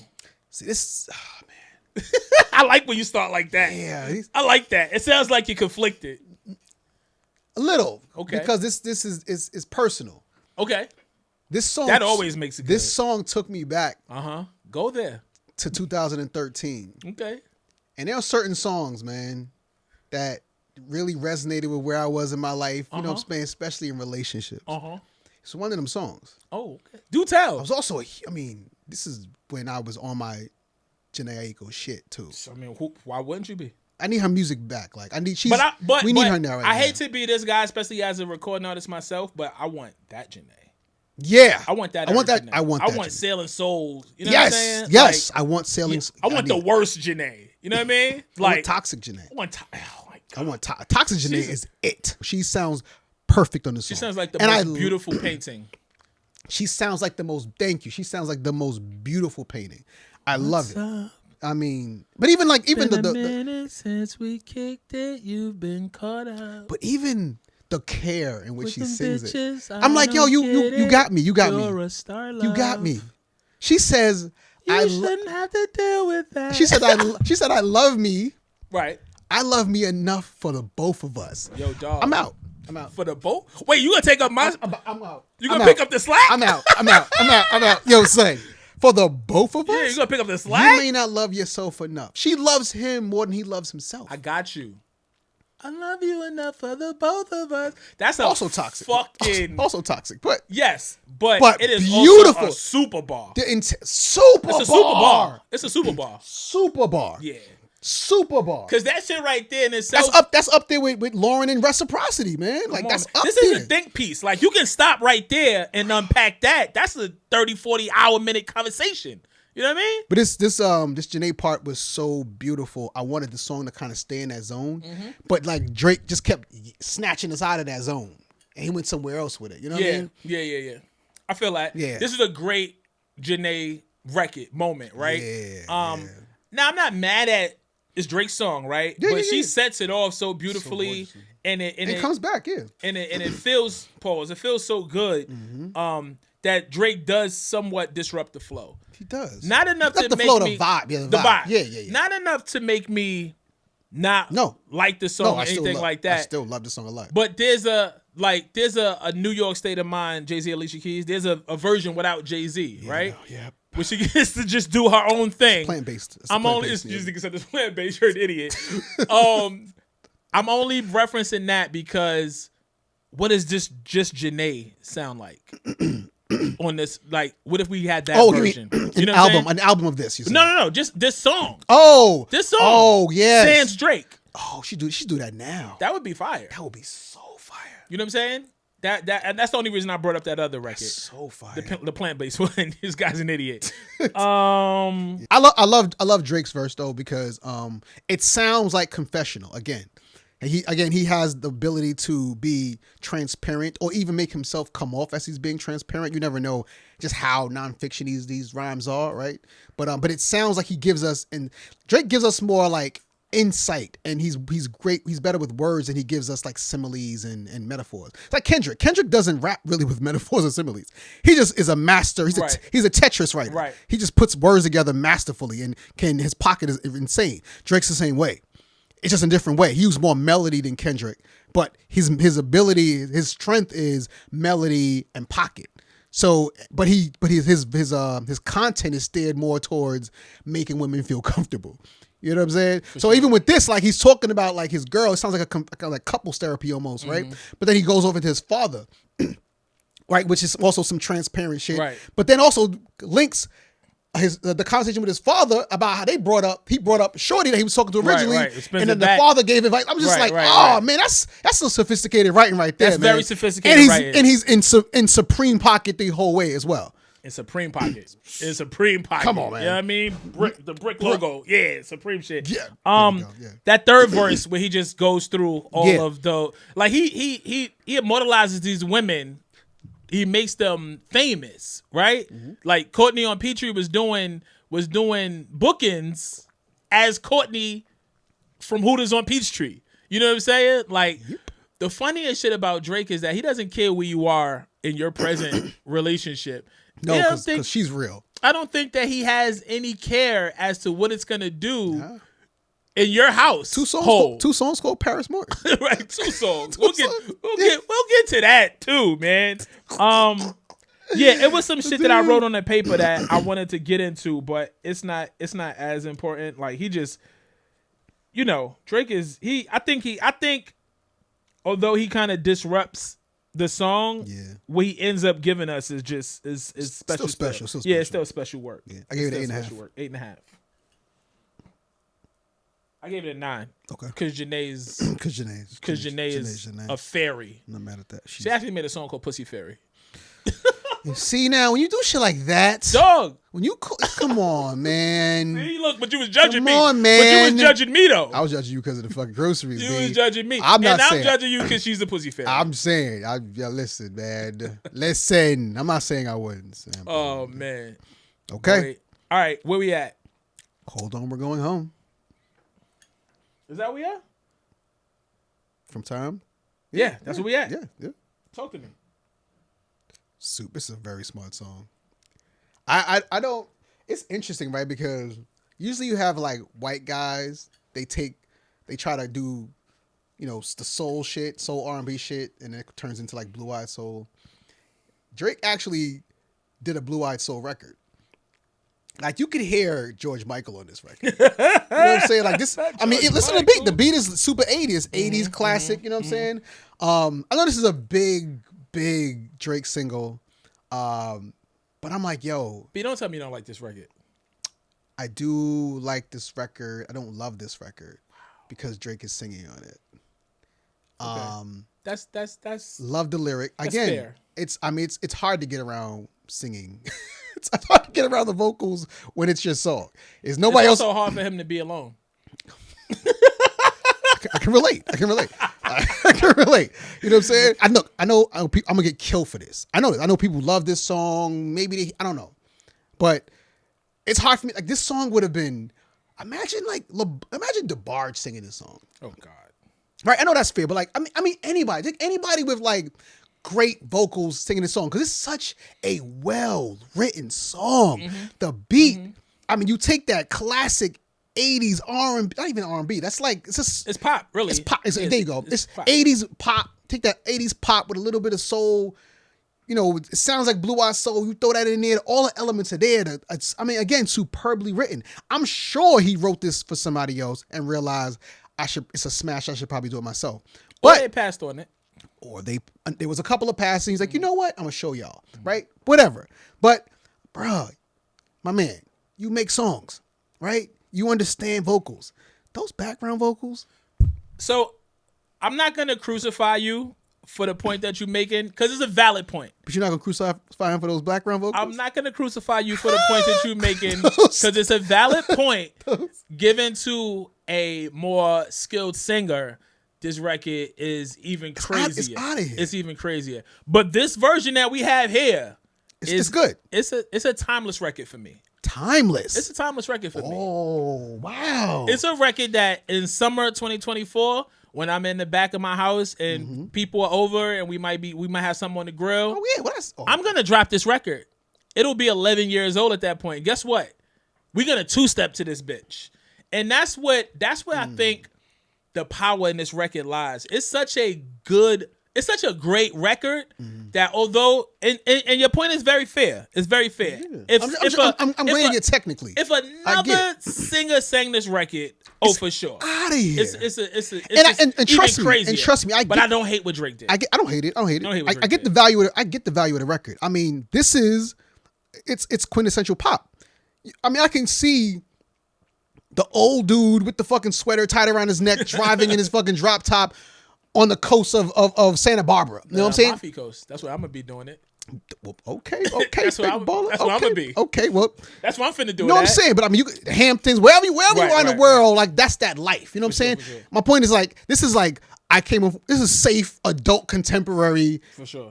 See this. Oh man. I like when you start like that. Yeah. I like that. It sounds like you're conflicted. A little. Okay. Because this is personal. Okay. This song that always makes it good. This song took me back. Go there. To 2013. Okay. And there are certain songs, man, that really resonated with where I was in my life. You know what I'm saying? Especially in relationships. It's one of them songs. Oh, okay. Do tell. I was also, this is when I was on my Jhené Aiko shit too. I mean, why wouldn't you be? I need her music back. Like we need her now. I hate to be this guy, especially as a recording artist myself, but I want that Jhené. Yeah, I want that. I want that. Jhené. I want Sailing Souls. You know what I'm saying? Yes, I want Sailing. I want the worst Jhené. You know what I mean? Like I want Toxic Jhené. I want Toxic Jhené is it. She sounds perfect on the song. She sounds like the most beautiful painting. She sounds like the most. Thank you. She sounds like the most beautiful painting. I love it. I mean, but even the minute since we kicked it, you've been caught up. But even the care in which she sings it, I'm like, yo, you got me. You got me. You got me. She says, You shouldn't have to deal with that. She said, I love me. Right. I love me enough for the both of us. Yo, dog. I'm out. For the both? Wait, you gonna take up my... I'm out. You gonna pick up the slack? I'm out. Yo, son. For the both of us? Yeah, you gonna pick up the slack? You may not love yourself enough. She loves him more than he loves himself. I got you. I love you enough for the both of us. That's also toxic. Fucking... Also toxic, but... Yes, but it is beautiful. Also a super bar. Super bar. It's a super bar. It's a super bar. Super bar. Yeah. Super bar. Because that shit right there in itself... That's up there with Lauren and Reciprocity, man. Like, that's up this there. This is a think piece. Like, you can stop right there and unpack that. That's a 30, 40 hour minute conversation. You know what I mean? But this Janae part was so beautiful. I wanted the song to kind of stay in that zone. Mm-hmm. But like Drake just kept snatching us out of that zone. And he went somewhere else with it. You know what I mean? Yeah. I feel like this is a great Janae record moment, right? Yeah. Now I'm not mad at it's Drake's song, right? Yeah, but she sets it off so beautifully. So and it comes back, yeah. And it feels it feels so good. Mm-hmm. That Drake does somewhat disrupt the flow. He does. Not enough to make flow, me... the vibe. Yeah, the vibe. Yeah. Not enough to make me not like the song or anything like that. I still love the song a lot. But there's a New York State of Mind, Jay-Z, Alicia Keys. There's a version without Jay-Z, right? Yeah. Where she gets to just do her own thing. Plant-based. I'm only... It's usually said it's plant-based. You're an idiot. I'm only referencing that because what does this just Janae sound like? On this, like, what if we had that version? You know an album of this. No, just this song. This song. Oh, yeah. Sans Drake. Oh, she do that now. That would be fire. That would be so fire. You know what I'm saying? And that's the only reason I brought up that other record. That's so fire. The plant-based one. This guy's an idiot. I love Drake's verse though because it sounds like confessional again. And he has the ability to be transparent or even make himself come off as he's being transparent. You never know just how nonfiction these rhymes are, right? But it sounds like he gives us, and Drake gives us more like insight, and he's great. He's better with words, and he gives us like similes and metaphors. It's like Kendrick. Kendrick doesn't rap really with metaphors or similes. He just is a master. He's a Tetris writer. Right. He just puts words together masterfully, and his pocket is insane. Drake's the same way. It's just a different way. He used more melody than Kendrick, but his ability, his strength is melody and pocket. So, but his content is steered more towards making women feel comfortable. You know what I'm saying? So even with this, like he's talking about like his girl, it sounds like like couples therapy almost, right? But then he goes over to his father, right, which is also some transparent shit. Right. But then also links the conversation with his father about how he brought up Shorty that he was talking to originally, and then the father gave advice. I'm just man, that's some sophisticated writing right there. That's man. very sophisticated writing. And he's in supreme pocket the whole way as well. In Supreme pocket. Come on, man. You know what I mean? The brick logo. Yeah, Supreme shit. Yeah. That third verse where he just goes through all of the like he immortalizes these women. He makes them famous, right? Mm-hmm. Like Courtney on Petrie was doing bookings as Courtney from Hooters on Peachtree. You know what I'm saying? Like the funniest shit about Drake is that he doesn't care where you are in your present relationship. No, because she's real. I don't think that he has any care as to what it's gonna do in your house. Two songs called Paris Morton. Right, two songs. We'll get to that too, man. Yeah, it was some shit that I wrote on the paper that I wanted to get into, but it's not as important. Like he just, you know, Drake is I think although he kind of disrupts the song, what he ends up giving us is special. Still special. Yeah, it's still special work. Yeah. I gave it 8.5. 8.5. I gave it a 9. Okay. Because Janae is a fairy. I'm not mad at that. She actually made a song called Pussy Fairy. See now, when you do shit like that, dog. When you come on, man. See, look, but you was judging me. Come on, man. But you was judging me though. I was judging you because of the fucking groceries. You was judging me. I'm judging you because she's a pussy fairy. I'm saying, listen, man. Listen. I'm not saying I wouldn't. Oh man. Okay. Wait. All right, where we at? Hold on, we're going home. Is that where we at? From time? Yeah, that's where we at. Yeah. Talk to me. Soup. It's a very smart song. I don't. It's interesting, right? Because usually you have like white guys. They try to do, the soul shit, soul R&B shit, and it turns into like Blue Eyed Soul. Drake actually did a Blue Eyed Soul record. Like you could hear George Michael on this record. You know what I'm saying? Like this. I mean, listen to the beat. The beat is super 80s, 80s classic. You know what I'm saying? I know this is a big Drake single, but I'm like, yo. But don't tell me you don't like this record. I do like this record. I don't love this record because Drake is singing on it. Okay. That's love the lyric. That's Again, fair. It's hard to get around singing. It's hard to get around the vocals when it's your song. It's nobody else. It's also hard for him to be alone. I can relate. I can relate. You know what I'm saying? I know I'm gonna get killed for this. I know this. I know people love this song. Maybe I don't know, but it's hard for me. Like this song would have been. Imagine DeBarge singing this song. Oh God. Right. I know that's fair, but like I mean anybody. Think anybody with like great vocals singing this song because it's such a well-written song. The beat, I mean, you take that classic 80s R&B, not even R&B, that's like, it's pop, really. It's pop. There you go. It's pop. 80s pop. Take that 80s pop with a little bit of soul. It sounds like Blue Eyed Soul. You throw that in there, all the elements are there. Again, superbly written. I'm sure he wrote this for somebody else and realized it's a smash. I should probably do it myself. But they passed on it. Or there was a couple of passes. He's like, you know what? I'm gonna show y'all, right? Whatever. But, bro, my man, you make songs, right? You understand vocals. Those background vocals. So, I'm not gonna crucify you for the point that you're making because it's a valid point. But you're not gonna crucify him for those background vocals. I'm not gonna crucify you for the point that you're making because it's a valid point given to a more skilled singer. This record is even crazier. It's out of here. It's even crazier. But this version that we have here it's good. It's a timeless record for me. Timeless. It's a timeless record for me. Oh, wow. It's a record that in summer 2024, when I'm in the back of my house and people are over and we might have something on the grill. Oh yeah, I'm gonna drop this record. It'll be 11 years old at that point. Guess what? We're gonna two-step to this bitch. And that's where I think the power in this record lies. It's such a great record that although and your point is very fair. It's very fair. Yeah. I'm rating it technically. If another singer sang this record, for sure. Out of here. It's trust even me, crazier. and trust me, I don't hate what Drake did. I don't hate it. I get the value of it. I get the value of the record. I mean, it's quintessential pop. I mean, I can see the old dude with the fucking sweater tied around his neck driving in his fucking drop top on the coast of Santa Barbara. You know what I'm saying? Mafia Coast. That's where I'm going to be doing it. Well, okay. That's where I'm going to be. Okay, well. That's what I'm finna do. You know what I'm saying? But I mean, Hamptons, wherever you are in the world, like that's that life. You know what I'm saying? Sure. My point is like, this is safe adult contemporary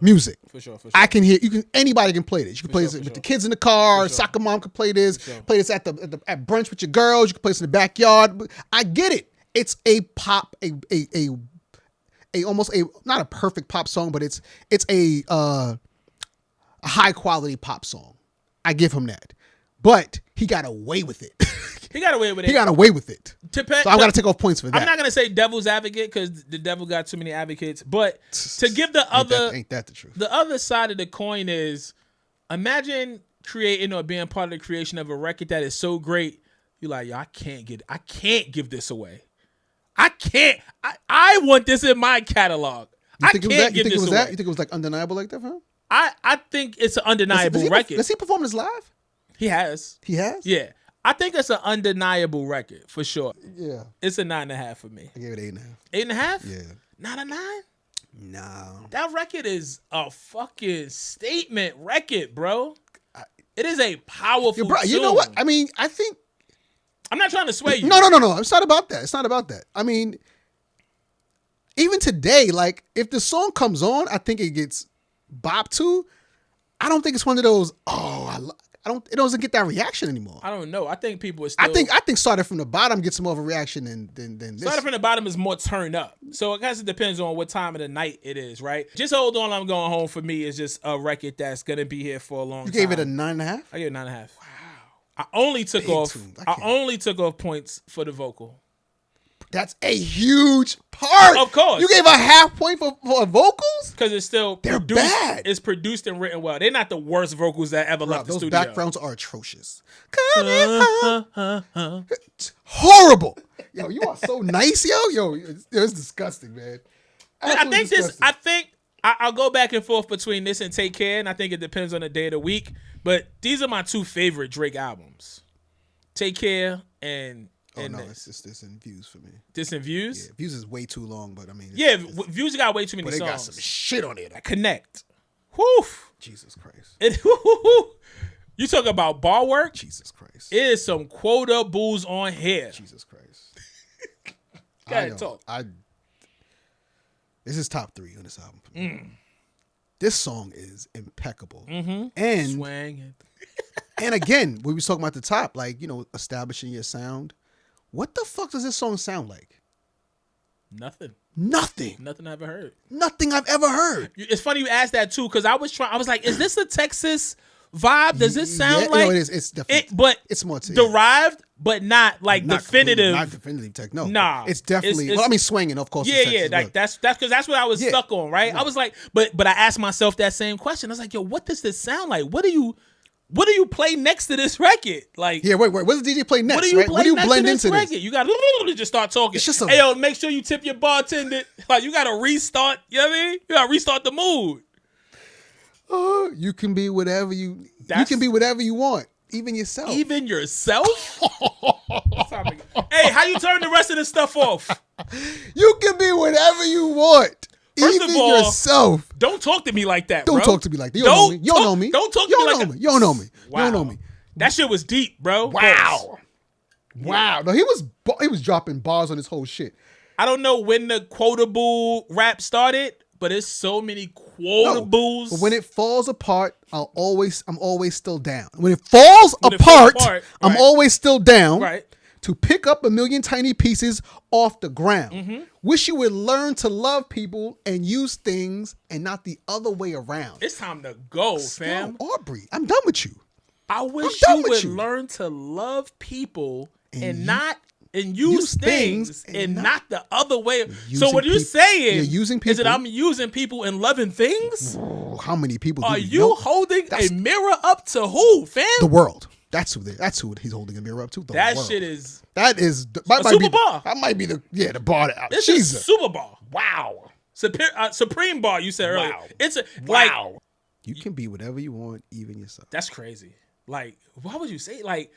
music. For sure. I can hear anybody can play this. You can play this with the kids in the car, soccer mom can play this, play this at brunch with your girls, you can play this in the backyard. I get it. It's a pop, almost not a perfect pop song, but it's a high quality pop song. I give him that. But he got away with it. He got away with it. So I've got to take off points for that. I'm not going to say devil's advocate because the devil got too many advocates. But to give the other... Ain't that the truth? The other side of the coin is, imagine creating or being part of the creation of a record that is so great, you're like, yo, I can't give this away. I can't. I want this in my catalog. I can't give this away. You think it was like undeniable like that for him? I think it's an undeniable record. Does he perform this live? He has. He has? Yeah. I think it's an undeniable record for sure. Yeah. It's a 9.5 for me. I gave it 8.5. 8.5? Yeah. Not a 9? No. That record is a fucking statement record, bro. It is a powerful tune. You know what? I mean, I think... I'm not trying to sway you. No. It's not about that. I mean, even today, like, if the song comes on, I think it gets bopped to. I don't think it's one of those, It doesn't get that reaction anymore. I don't know. I think people are still. I think started from the bottom gets more of a reaction than this. Started from the bottom is more turn up. So I guess it depends on what time of the night it is, right? Just Hold On, I'm Going Home for me is just a record that's gonna be here for a long time. You gave it a 9.5? I gave it 9.5. Wow. I only took off points for the vocal. That's a huge part. Of course. You gave a half point for vocals? Because it's still produced. Bad. It's produced and written well. They're not the worst vocals that ever left the studio. Those backgrounds are atrocious. Horrible. Yo, you are so nice, yo. It's disgusting, man. I think I'll go back and forth between this and Take Care, and I think it depends on the day of the week. But these are my two favorite Drake albums. Take Care and... it's in Views for me. This in Views? Yeah, Views is way too long, but I mean... Views got way too many songs. They got some shit on it. Connect. Whew. Jesus Christ. You talk about bar work? Jesus Christ. It is some quotables on here. Jesus Christ. Go ahead, talk. This is top 3 on this album for me. This song is impeccable. Mm-hmm. And swanging. And again, we was talking about the top, like, establishing your sound. What the fuck does this song sound like? Nothing I've ever heard. Nothing I've ever heard. It's funny you asked that too, because I was like, is this a Texas vibe? Does this sound like? No, it is. It's definitely. But it's more derived, but not like not definitive. Not definitive tech. No. Nah. It's definitely. Swinging, of course. Yeah. Like that's because that's what I was stuck on, right? Yeah. I was like, but I asked myself that same question. I was like, yo, what does this sound like? What do you play next to this record? Like, yeah, wait. What does the DJ play next? What do you blend into this? You got to just start talking. Hey, yo, make sure you tip your bartender. Like, you got to restart. You know what I mean? You got to restart the mood. You can be whatever you can be whatever you want, even yourself. Even yourself? Hey, how you turn the rest of this stuff off? You can be whatever you want. First even of all, yourself. Don't talk to me like that, bro. Don't talk to me like that. You don't know me. Don't talk to me like that. You don't know me. Wow. You don't know me. That shit was deep, bro. Wow. No, he was dropping bars on this whole shit. I don't know when the quotable rap started, but there's so many quotables. No, but when it falls apart, I'm always still down. When it falls apart, I'm always still down. Right. To pick up a million tiny pieces off the ground. Mm-hmm. Wish you would learn to love people and use things and not the other way around. It's time to go, fam. Aubrey, I'm done with you. I wish you would learn to love people and use things and not the other way. So what you're saying you're using people, is that I'm using people and loving things? Whoa, how many people are you holding a mirror up to who, fam? The world. That's who he's holding a mirror up to. That world. shit is a super bar. That might be the bar. This is super bar. Wow. Supreme bar. You said earlier. It's wow. You can be whatever you want, even yourself. That's crazy. Like, why would you say? Like,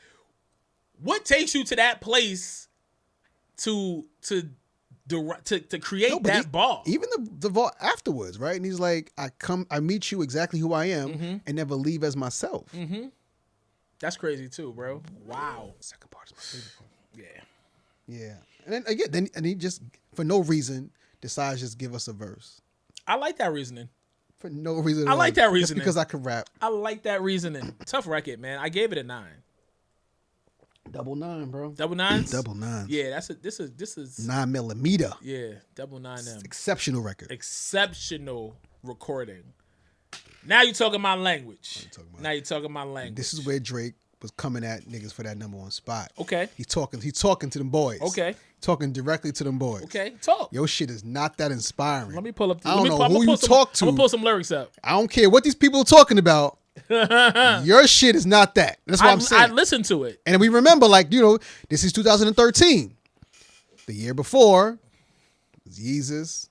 what takes you to that place to create that bar? Even the bar afterwards, right? And he's like, I meet you exactly who I am, and never leave as myself. Mm-hmm. That's crazy too, bro. Wow. Second part is my favorite part. Yeah. And then again, he just for no reason decides just give us a verse. I like that reasoning. For no reason. I like that reasoning. Just because I can rap. I like that reasoning. Tough record, man. I gave it a 9. Double 9, bro. Double 9s? Double 9s. Yeah, this is 9mm. Yeah, double 9M. Exceptional record. Exceptional recording. Now you're talking my language. This is where Drake was coming at niggas for that number 1 spot. Okay. He's talking to them boys. Okay. Talking directly to them boys. Okay. Talk. Your shit is not that inspiring. Let me pull up. I don't know who you talk to. I'm gonna pull some lyrics up. I don't care what these people are talking about. Your shit is not that. That's what I'm saying. I listened to it. And we remember, this is 2013. The year before was Yeezus,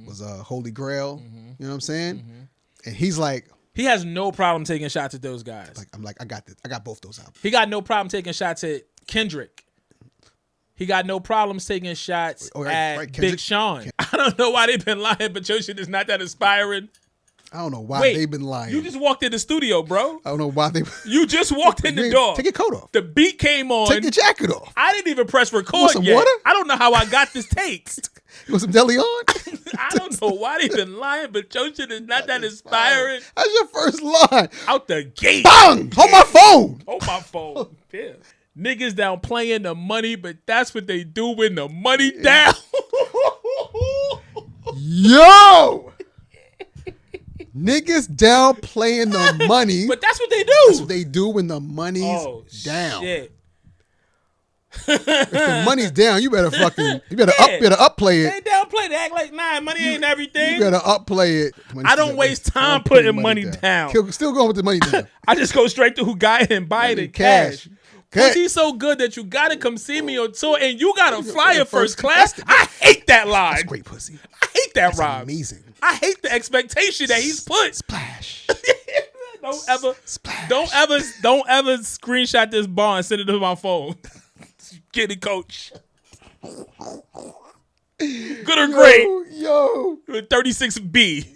was Holy Grail. You know what I'm saying? Mm-hmm. And he's like, he has no problem taking shots at those guys. I got this. I got both those albums. He got no problem taking shots at Kendrick. He got no problems taking shots at Big Sean. I don't know why they've been lying, but your shit is not that inspiring. I don't know why they've been lying. You just walked in the studio, bro. I don't know why they. You just walked in the door. Take your coat off. The beat came on. Take your jacket off. I didn't even press record you want some yet. water? I don't know how I got this take. You want some deli on? I don't know why they been lying, but your shit is not that inspiring. That's your first line. Out the gate. Bang! Hold my phone. Hold my phone. Yeah. Niggas down playing the money, but that's what they do when the money down. Yo! Niggas down playing the money. But that's what they do. That's what they do when the money's down. Shit. If the money's down, you better upplay it. They downplay. They act like money ain't everything. You better upplay it. I don't waste time putting money down. Still going with the money down. I just go straight to who got it and buy it in cash. Okay. Cause he's so good that you gotta come see me on tour and you gotta fly in first class. I hate that line. That's great pussy. I hate that That's rhyme. amazing. I hate the expectation that he's put. Splash. Don't ever Splash. don't ever screenshot this bar and send it to my phone. Get it, coach. Good or great? Yo. 36B.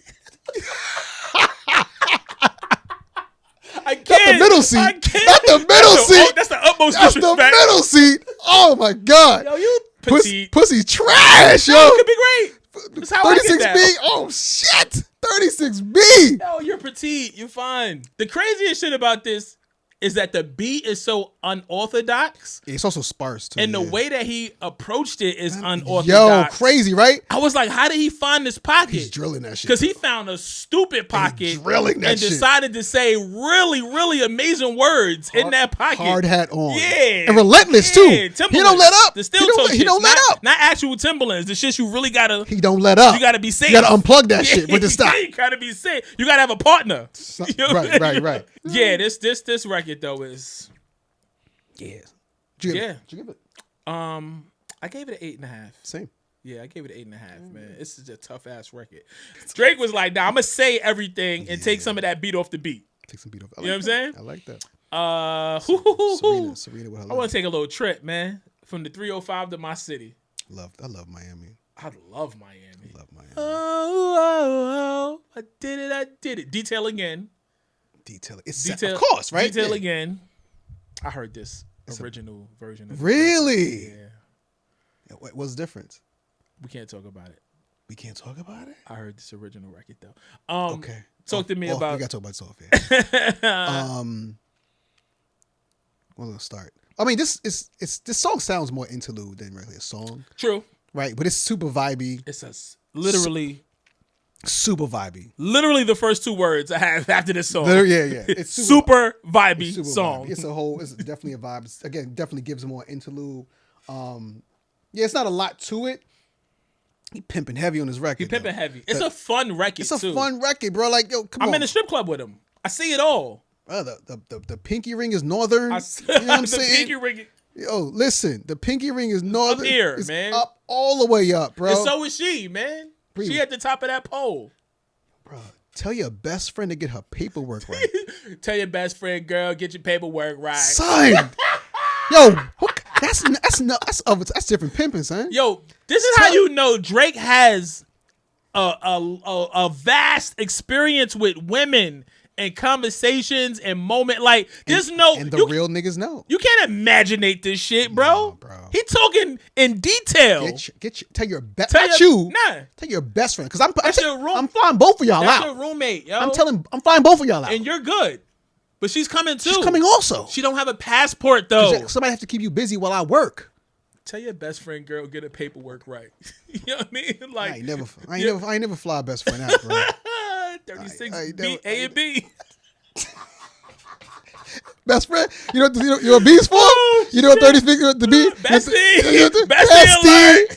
I can't. That's the middle seat. I can't. That's the middle seat. That's the utmost That's disrespect. the middle seat. Oh my God. Yo, you petite. Pussy trash, yo. No, it could be great. That's how I get down. 36B. Oh shit. 36B. Yo, you're petite. You're fine. The craziest shit about this is that the beat is so unorthodox. It's also sparse too. And the way that he approached it is unorthodox. Yo, crazy, right? I was like, how did he find this pocket? He's drilling that shit. Because he found a stupid pocket drilling that and shit. decided to say really, really amazing words in that pocket. Hard hat on. Yeah. And relentless too. He don't let up. The steel toe He don't let up. Not actual Timberlands. The shit you really gotta. He don't let up. You gotta be safe. You gotta unplug that shit with the stop. You gotta be safe. You gotta have a partner. Right. Yeah, this record though is. Yeah. Yeah. Did you give it? I gave it an 8.5. Same. Yeah, I gave it an 8.5, man. This is a tough ass record. Drake was like, nah, I'm gonna say everything and take some of that beat off the beat. Take some beat off. You know what I'm saying? I like that. Serena with her I want to take a little trip, man. From the 305 to my city. I love Miami. I love Miami. Oh, I did it. Detail again. Of course, right? Detail again. I heard this original version of Really? Yeah. What's the difference? We can't talk about it. We can't talk about it? I heard this original record though. Okay. Talk to me about. We gotta talk about Soft, yeah. We're gonna start. I mean, this song sounds more interlude than really a song. True. Right, but it's super vibey. It's literally super vibey. Literally the first two words I have after this song. Yeah. It's super vibey song. Vibey. It's definitely a vibe. Again, definitely gives more interlude. It's not a lot to it. He pimping heavy on his record. It's a fun record. It's a fun record, bro. Like, yo, come on. I'm in the strip club with him. I see it all. The pinky ring is northern. You know what I'm saying? Pinky ring. Yo, listen, the pinky ring is northern. Up here, it's man. Up all the way up, bro. And so is she, man. She at the top of that pole. Bro, tell your best friend to get her paperwork right. Tell your best friend, girl, get your paperwork right. Son. Yo, that's different pimping, son. Yo, this is how you know Drake has a vast experience with women and conversations and moment. Like, there's real niggas know. You can't imaginate this shit, bro. He talking in detail. Tell your best friend, because I'm flying both of y'all out. That's your roommate, yo. I'm flying both of y'all out. And you're good. But she's coming too. She's coming also. She don't have a passport though. Somebody have to keep you busy while I work. Tell your best friend, girl, get her paperwork right. You know what I mean? Like, I ain't never fly a best friend out, bro. 36 B, A and B. Best friend, you know what B's for? You know what 36 the B?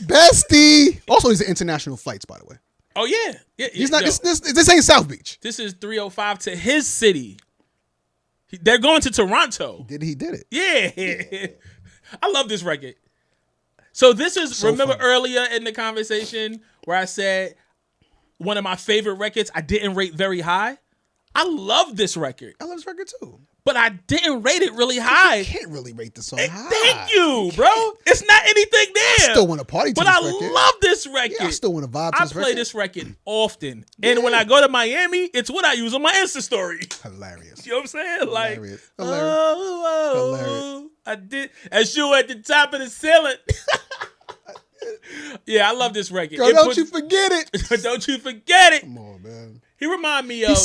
Bestie. Also, he's in international flights, by the way. Oh yeah. He's not. This ain't South Beach. This is 305 to his city. They're going to Toronto. He did it. Yeah. I love this record. So this is, remember earlier in the conversation where I said one of my favorite records I didn't rate very high? I love this record. I love this record too. But I didn't rate it really high. You can't really rate the song high. Thank you, bro. It's not anything there. I still want to party to this record. But I love this record. Yeah, I still want to vibe to this record. I play this record often. And when I go to Miami, it's what I use on my Insta story. Hilarious. You know what I'm saying? Hilarious. Hilarious. I did. As you at the top of the ceiling. Yeah, I love this record. Girl, don't you forget it. Don't you forget it. Come on, man. He remind me of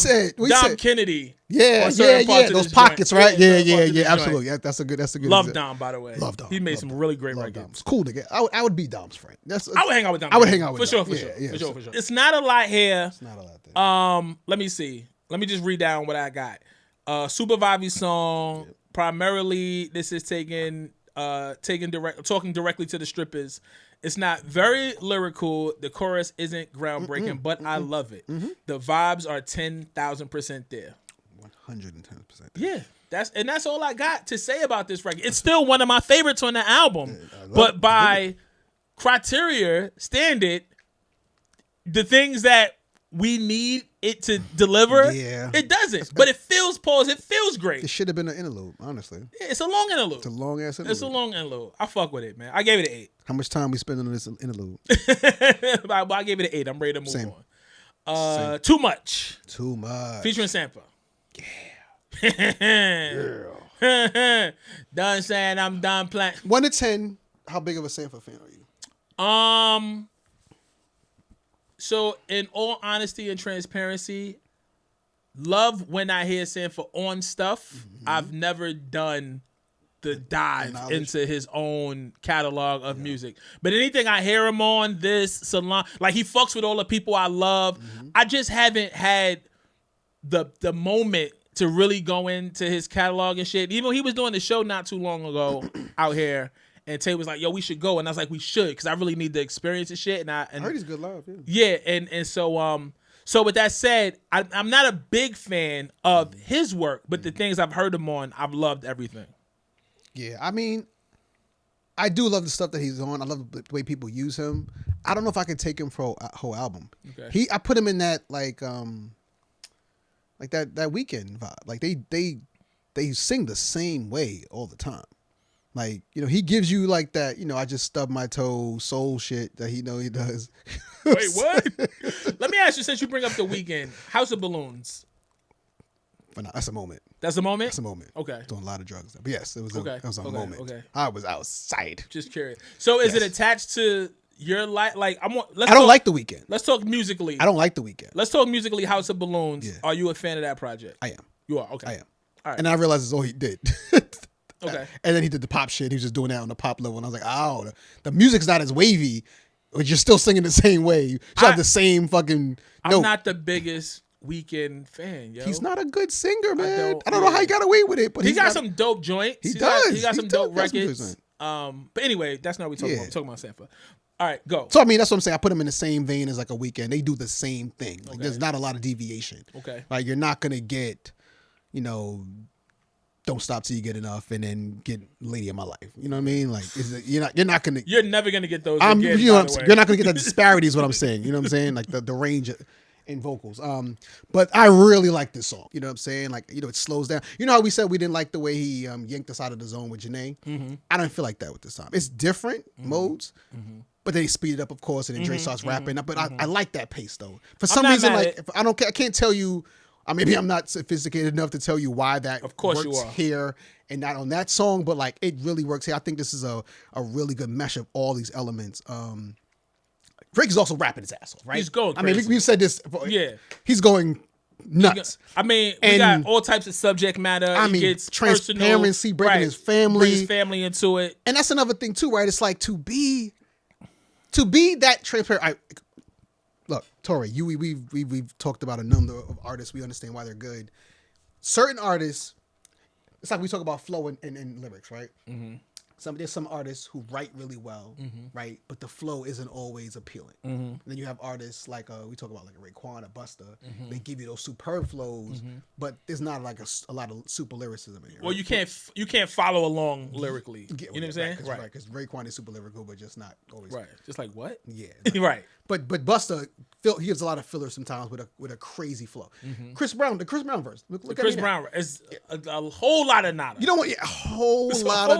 Dom Kennedy. Yeah. Those pockets, right? Yeah. Absolutely. Yeah, that's a good. Love Dom, by the way. Love Dom. He made some really great records. Dom. It's cool to get. I would be Dom's friend. I would hang out with Dom. I would hang out with Dom. For sure. It's not a lot here. It's not a lot there. Let me see. Let me just read down what I got. Super Vibe song. Yep. Primarily, this is talking directly to the strippers. It's not very lyrical. The chorus isn't groundbreaking, but I love it. The vibes are 10,000% there. 110%. Yeah, that's all I got to say about this record. It's still one of my favorites on the album, but by criteria standard, the things that we need it to deliver, it doesn't. But it feels great. It should have been an interlude, honestly. Yeah, it's a long interlude. It's a long ass interlude. It's a long interlude. I fuck with it, man. I gave it an 8. How much time we spending on this interlude? I gave it an 8. I'm ready to move on. Too Much. Featuring Sampa. Yeah. Done saying I'm done playing. 1 to 10. How big of a Sampa fan are you? So in all honesty and transparency, love when I hear Sampa on stuff. I've never done the dive into his own catalog of music. But anything I hear him on, this Salon, like he fucks with all the people I love. I just haven't had the moment to really go into his catalog and shit. Even he was doing the show not too long ago out here. And Tay was like, yo, we should go. And I was like, we should, because I really need the experience and shit. And I heard he's good live, and so with that said, I'm not a big fan of his work, but the things I've heard him on, I've loved everything. Yeah, I mean, I do love the stuff that he's on. I love the way people use him. I don't know if I could take him for a whole album. Okay. I put him in that like that Weekend vibe. Like they sing the same way all the time. Like, he gives you like that, I just stubbed my toe soul shit that he does. Wait, what? Let me ask you, since you bring up The Weeknd, House of Balloons. But no, that's a moment. That's a moment? That's a moment. Okay. Doing a lot of drugs. But yes, it was a moment. Okay. I was outside. Just curious. So is it attached to your life? Like, I don't like The Weeknd. Let's talk musically. I don't like The Weeknd. Let's talk musically, House of Balloons. Yeah. Are you a fan of that project? I am. You are? Okay. I am. All right. And I realized it's all he did. Okay. And then he did the pop shit. He was just doing that on the pop level. And I was like, oh, the music's not as wavy, but you're still singing the same way. You still have the same fucking note. I'm not the biggest Weeknd fan, yo. He's not a good singer, man. I don't know how he got away with it, but he got some dope joints. He does. He got some dope records. But anyway, that's not what we're talking about. We're talking about Sampa. All right, go. So, I mean, that's what I'm saying. I put him in the same vein as like a Weeknd. They do the same thing. Like, there's not a lot of deviation. Okay. Like, you're not going to get, Don't Stop Till You Get Enough and then get Lady of My Life. You know what I mean? Like, you're not going to. You're never going to get those again, you're not going to get that disparity is what I'm saying. You know what I'm saying? Like, the range in vocals. But I really like this song. You know what I'm saying? Like, it slows down. You know how we said we didn't like the way he yanked us out of the zone with Janae? Mm-hmm. I don't feel like that with this time. It's different modes. Mm-hmm. But then they speed it up, of course, and then Dre starts rapping. But I like that pace, though. For some reason, like, I can't tell you. Maybe I'm not sophisticated enough to tell you why that works here and not on that song, but like it really works here. I think this is a really good mesh of all these elements. Drake is also rapping his ass off, right? He's going crazy. I mean, we've said this. Yeah. He's going nuts. We got all types of subject matter. He gets transparency, bringing his family. Bring his family into it. And that's another thing too, right? It's like to be that transparent. Look, Tori, we've talked about a number of artists. We understand why they're good. Certain artists, it's like we talk about flow and lyrics, right? Mm-hmm. There's some artists who write really well, right? But the flow isn't always appealing. Mm-hmm. And then you have artists like we talk about like a Raekwon or Busta. Mm-hmm. They give you those superb flows, but there's not like a lot of super lyricism in here. Well, right? you can't follow along lyrically. You know what I'm saying? Right. Because Raekwon is super lyrical, but just not always. Right. Just like what? Yeah. Right. But Busta, he gives a lot of filler sometimes with a crazy flow. Mm-hmm. The Chris Brown verse. Look the Chris Brown is a whole lot of nada. You know what? Yeah, a whole lot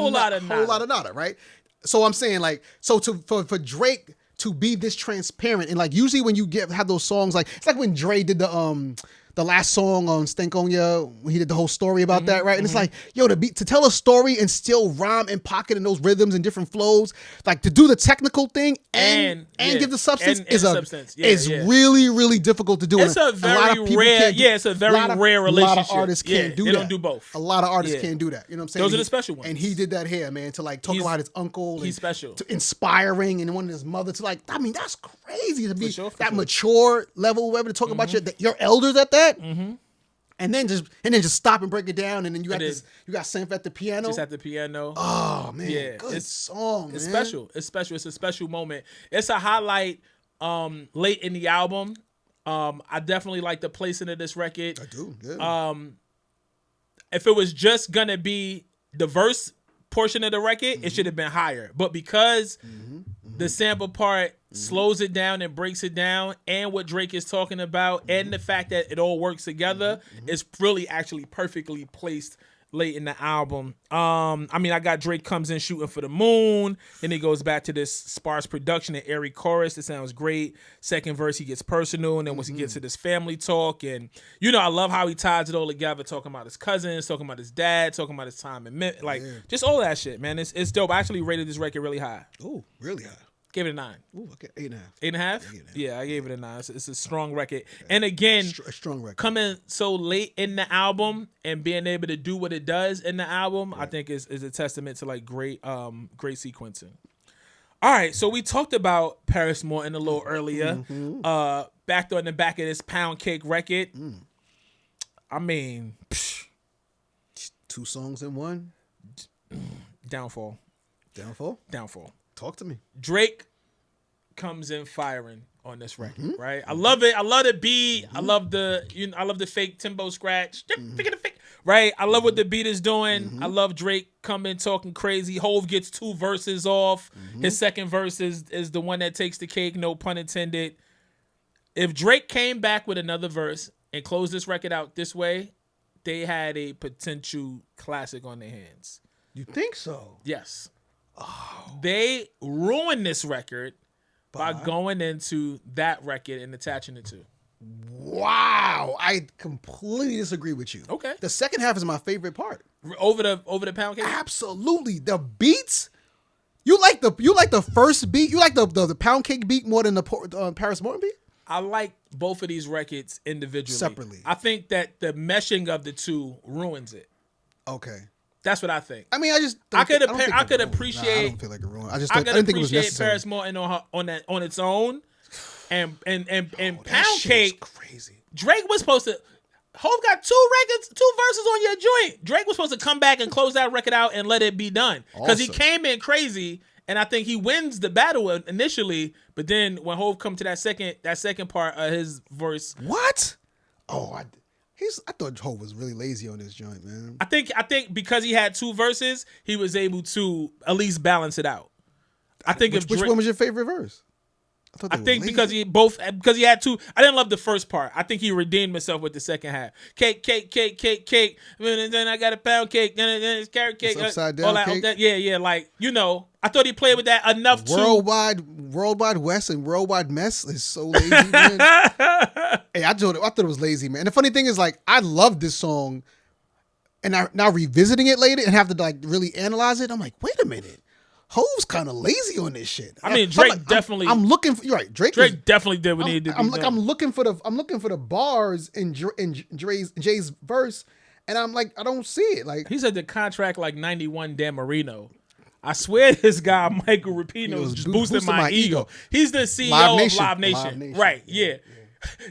of nada, right? So I'm saying like, for Drake to be this transparent and like usually when you have those songs like it's like when Dre did the the last song on Stank on Ya, when he did the whole story about that, right? And it's like, yo, to tell a story and still rhyme and pocket in those rhythms and different flows, like to do the technical thing and give the substance is really, really difficult to do. It's a very rare, it's a very rare relationship. A lot of artists can't do that. They don't do both. A lot of artists can't do that. You know what I'm saying? Those are the special ones. And he did that here, man, to like talk about his uncle. He's special. To inspiring and wanting his mother to like, I mean, that's crazy to be that mature level, whatever, to talk about your elders at that. And then just stop and break it down, and then you got Sam at the piano. Just at the piano. Oh man, good song. It's man. special. It's special. It's a special moment. It's a highlight late in the album. I definitely like the placing of this record. I do. Yeah. If it was just gonna be the verse portion of the record, it should have been higher. But because the sample part slows it down and breaks it down, and what Drake is talking about, and the fact that it all works together, it's really actually perfectly placed late in the album. I mean, I got Drake comes in shooting for the moon, then he goes back to this sparse production and airy chorus. It sounds great. Second verse, he gets personal, and then once he gets to this family talk, and I love how he ties it all together, talking about his cousins, talking about his dad, talking about his time in just all that shit, man. It's dope. I actually rated this record really high. Oh, really high. Gave it a 9. Ooh, okay, 8.5. 8.5? Yeah, I gave it a 9. It's a strong record. Okay. And again, a strong record. Coming so late in the album and being able to do what it does in the album, I think is a testament to like great sequencing. All right, so we talked about Paris Morton a little earlier. Backed on the back of this Pound Cake record. I mean, 2 songs in one. Downfall. Talk to me. Drake comes in firing on this record, right? I love it. I love the beat. I love the fake Timbo scratch. Right? I love what the beat is doing. I love Drake coming talking crazy. Hove gets 2 verses off. His second verse is the one that takes the cake, no pun intended. If Drake came back with another verse and closed this record out this way, they had a potential classic on their hands. You think so? Yes. Oh. They ruined this record by going into that record and attaching it to. Wow, I completely disagree with you. Okay, the second half is my favorite part. Over the Pound Cake. Absolutely, the beats. You like the first beat. You like the Pound Cake beat more than the Paris Morton beat. I like both of these records individually, separately. I think that the meshing of the two ruins it. Okay. That's what I think. I mean, I could appreciate. I don't feel like it ruined. I didn't think it was necessary. Paris Morton on its own, and Pound Cake. Cake. Crazy. Drake was supposed to. Hove got 2 verses on your joint. Drake was supposed to come back and close that record out and let it be done because he came in crazy, and I think he wins the battle initially. But then when Hove come to that second part of his verse, what? Oh, I thought Hove was really lazy on this joint, man. I think because he had 2 verses, he was able to at least balance it out. I think which one was your favorite verse? I think because he had 2. I didn't love the first part. I think he redeemed himself with the second half. Cake. And then I got a pound cake. Then it's carrot cake. It's upside down cake. Yeah. Like I thought he played with that enough. Worldwide West and Worldwide Mess is so lazy, man. Hey, I thought it was lazy, man. And the funny thing is, like, I love this song, and now revisiting it later and have to like really analyze it. I'm like, wait a minute. Hove's kind of lazy on this shit. I mean, Drake definitely. I'm looking for. You're right. Drake definitely did what he did. I'm looking for the bars in Jay's verse, and I'm like, I don't see it. Like he said, the contract like 91 Dan Marino. I swear this guy Michael Rapino is just boosting my ego. He's the CEO of Live Nation. Right? Yeah.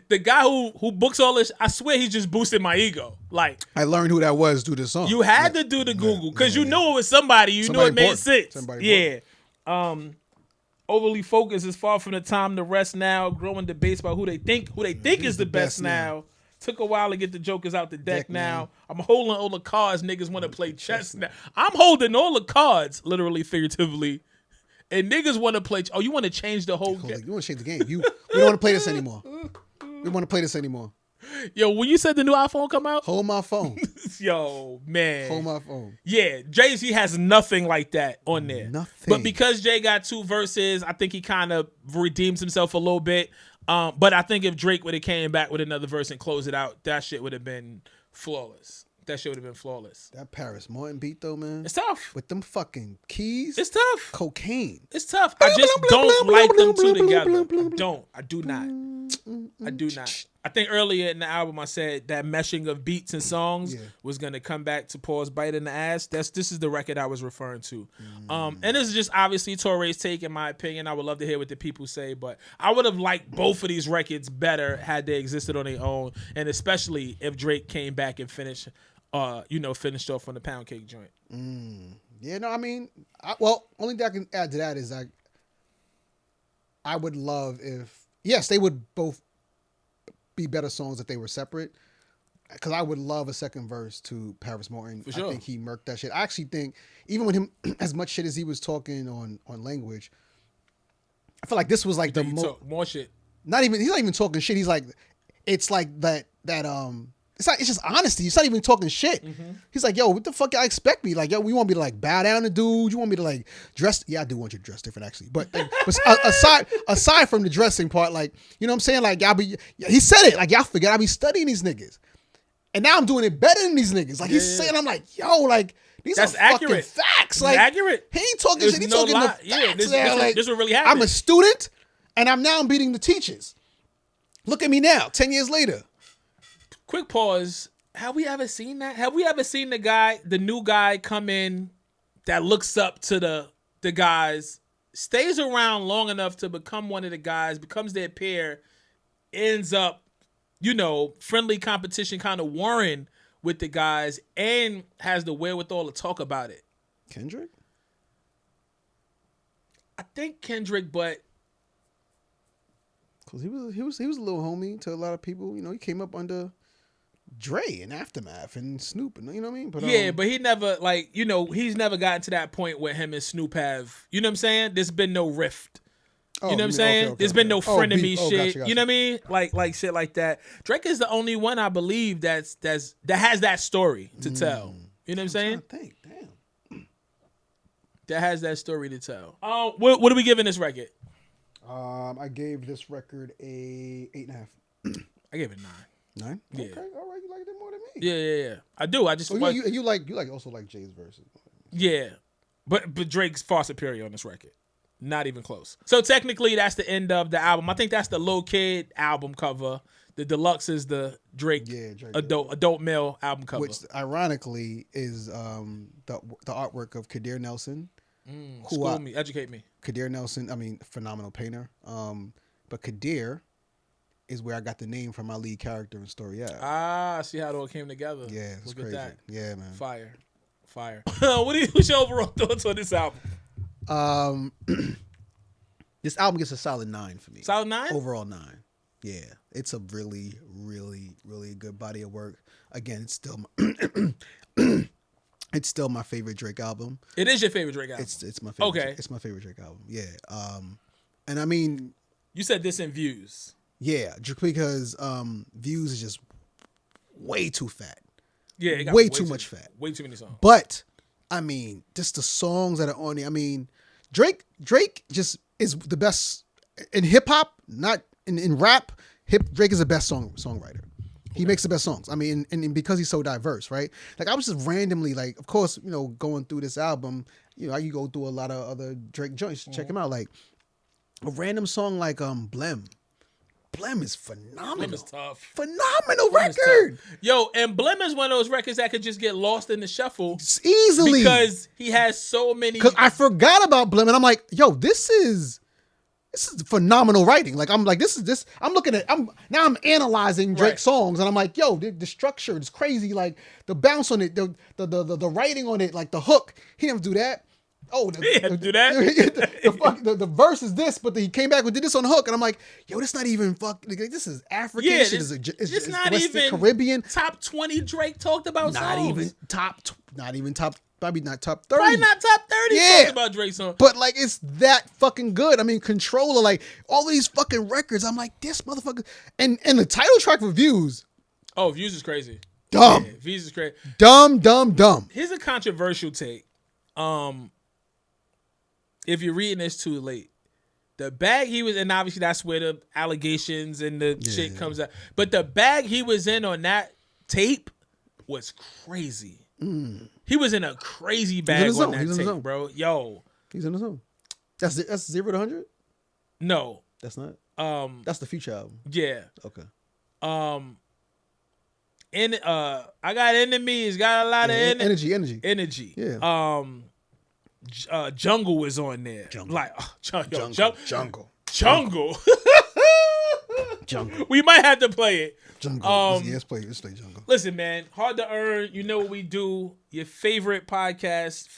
The guy who books all this, I swear he's just boosting my ego. Like I learned who that was through this song. You had to do the Google because you knew it was somebody. You knew it made sense. Overly focused is far from the time to rest now. Growing debates about who they think is the best now. Took a while to get the jokers out the deck now. I'm holding all the cards niggas want to play chess now. I'm holding all the cards, literally, figuratively. And niggas want to play. Oh, you want to change the whole game? You want to change the game? We don't want to play this anymore. We want to play this anymore. Yo, when you said the new iPhone come out, hold my phone. Yo, man, hold my phone. Yeah, Jay-Z has nothing like that on there. Nothing. But because Jay got 2 verses, I think he kind of redeems himself a little bit. But I think if Drake would have came back with another verse and closed it out, that shit would have been flawless. That Paris Morton beat though, man. It's tough. With them fucking keys. It's tough. Cocaine. It's tough. I just don't like them two together. I do not. I think earlier in the album I said that meshing of beats and songs was gonna come back to Paul's Bite in the Ass. This is the record I was referring to. And this is just obviously Torre's take, in my opinion. I would love to hear what the people say, but I would have liked both of these records better had they existed on their own, and especially if Drake came back and finished off on the Pound Cake joint. Yeah, no, I mean, only thing I can add to that is I would love if, yes, they would both be better songs if they were separate. Because I would love a second verse to Paris Morton. For sure. I think he murked that shit. I actually think, even with him, as much shit as he was talking on Language, I feel like this was like the more shit. He's not even talking shit. He's like, it's like that it's just honesty. He's not even talking shit. Mm-hmm. He's like, yo, what the fuck y'all expect me? Like, yo, we want me to like bow down to dude. You want me to like dress? Yeah, I do want you to dress different actually. But aside from the dressing part, like, you know what I'm saying? Like, he said it. Like, y'all forget I be studying these niggas. And now I'm doing it better than these niggas. Like, he's saying, I'm like, yo, like, these are fucking facts. Like, accurate. He ain't talking shit. He's talking the facts. Yeah, this what really happened. I'm a student, and I'm beating the teachers. Look at me now, 10 years later. Quick pause. Have we ever seen that? Have we ever seen the new guy come in that looks up to the guys, stays around long enough to become one of the guys, becomes their peer, ends up, friendly competition kind of warring with the guys, and has the wherewithal to talk about it? Kendrick? I think Kendrick, but because he was a little homie to a lot of people. He came up under Dre and Aftermath and Snoop, and you know what I mean? But but he never he's never gotten to that point where him and Snoop have, you know what I'm saying? There's been no rift. You know what I'm saying? Okay, There's been no frenemy shit. Gotcha. You know what I mean? Like shit like that. Drake is the only one I believe that has that story to tell. You know what I'm saying? Damn. That has that story to tell. What are we giving this record? I gave this record a 8.5. I gave it 9. 9? Yeah. Okay, all right. You liked it more than me. Yeah. I do. I just you also like Jay's verses. Yeah, but Drake's far superior on this record. Not even close. So technically, that's the end of the album. I think that's the Lil Kid album cover. The deluxe is the Drake adult male album cover, which ironically is the artwork of Kadir Nelson. Educate me. Kadir Nelson, phenomenal painter. But Kadir is where I got the name from my lead character in Story Ave. See how it all came together. Yeah, it's crazy. At that. Yeah, man. Fire. What's your overall thoughts on this album? This album gets a solid 9 for me. Solid 9? Overall 9. Yeah, it's a really, really, really good body of work. Again, it's still it's still my favorite Drake album. It is your favorite Drake album. It's my favorite. Okay, it's my favorite Drake album. Yeah. And you said this in Views. Yeah, because Views is just way too fat. Yeah, it got way too much fat. Way too many songs. But just the songs that are on it. Drake just is the best in hip hop, not in rap. Drake is the best songwriter. He makes the best songs. And because he's so diverse, right? Like I was just randomly, like, of course, going through this album, you go through a lot of other Drake joints. Check him out. Like a random song like Blem. Blem is phenomenal. Blem is tough. Phenomenal record. Yo, and Blem is one of those records that could just get lost in the shuffle easily because he has so many. Because I forgot about Blem, and I'm like, yo, this is phenomenal writing. Like I'm like, this. I'm looking at. I'm analyzing Drake songs, and I'm like, yo, the structure is crazy. Like the bounce on it, the writing on it, like the hook. He didn't do that. Oh, do that. The verse is this, but he came back with this on the hook, and I'm like, yo, this not even this is African. Yeah, it's not West even Caribbean. Top 20 Drake talked about not songs. Not even top. Probably not top 30. Probably not top 30 talking about Drake songs. But like it's that fucking good. Controller, like all of these fucking records. I'm like, this motherfucker. And the title track for Views. Oh, Views is crazy. Dumb. Yeah, Views is crazy. Dumb. Here's a controversial take. If you're reading this too late, The bag he was in, obviously that's where the allegations and the shit comes out. But the bag he was in on that tape was crazy. He was in a crazy bag on that tape, bro. Yo. He's in the zone. That's 0 to 100? No. That's not. That's the Future album. Yeah. Okay. I got enemies, got a lot of energy. Yeah. Jungle was on there. Jungle. We might have to play it. Jungle. Let's play Jungle. Listen, man, Hard to Earn. You know what we do. Your favorite podcast.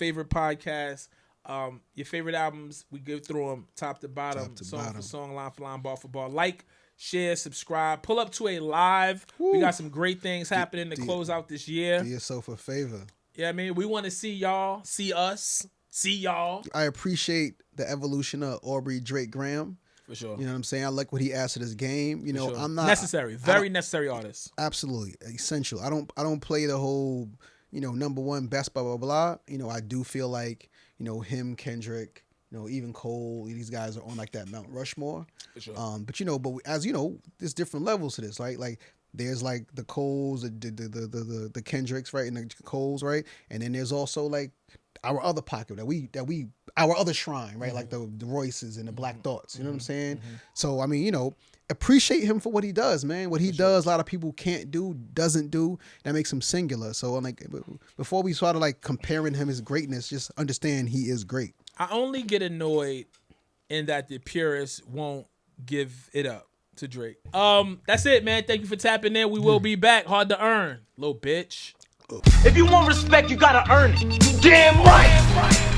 Your favorite albums. We go through them top to bottom, song for song, line for line, bar for bar. Like, share, subscribe. Pull up to a live. Woo. We got some great things happening to close out this year. Do yourself a favor. Yeah, I mean, we want to see y'all, see us, see y'all. I appreciate the evolution of Aubrey Drake Graham. For sure. You know what I'm saying? I like what he adds to this game. You know, I'm not necessary. Very necessary artist. Absolutely essential. I don't play the whole, number one best blah blah blah. I do feel like, him, Kendrick, even Cole, these guys are on like that Mount Rushmore. For sure. But as there's different levels to this, right? Like there's like the Coles, the Kendricks, right, and the Coles, right, and then there's also like our other pocket that we our other shrine, right, like the Royces and the Black Thoughts. You know what I'm saying? So I mean, appreciate him for what he does, man. What he does, a lot of people can't do, doesn't do. That makes him singular. So like, before we start like comparing his greatness, just understand he is great. I only get annoyed in that the purists won't give it up to Drake. That's it, man. Thank you for tapping in. We will be back. Hard to Earn, little bitch. If you want respect, you gotta earn it. Damn right.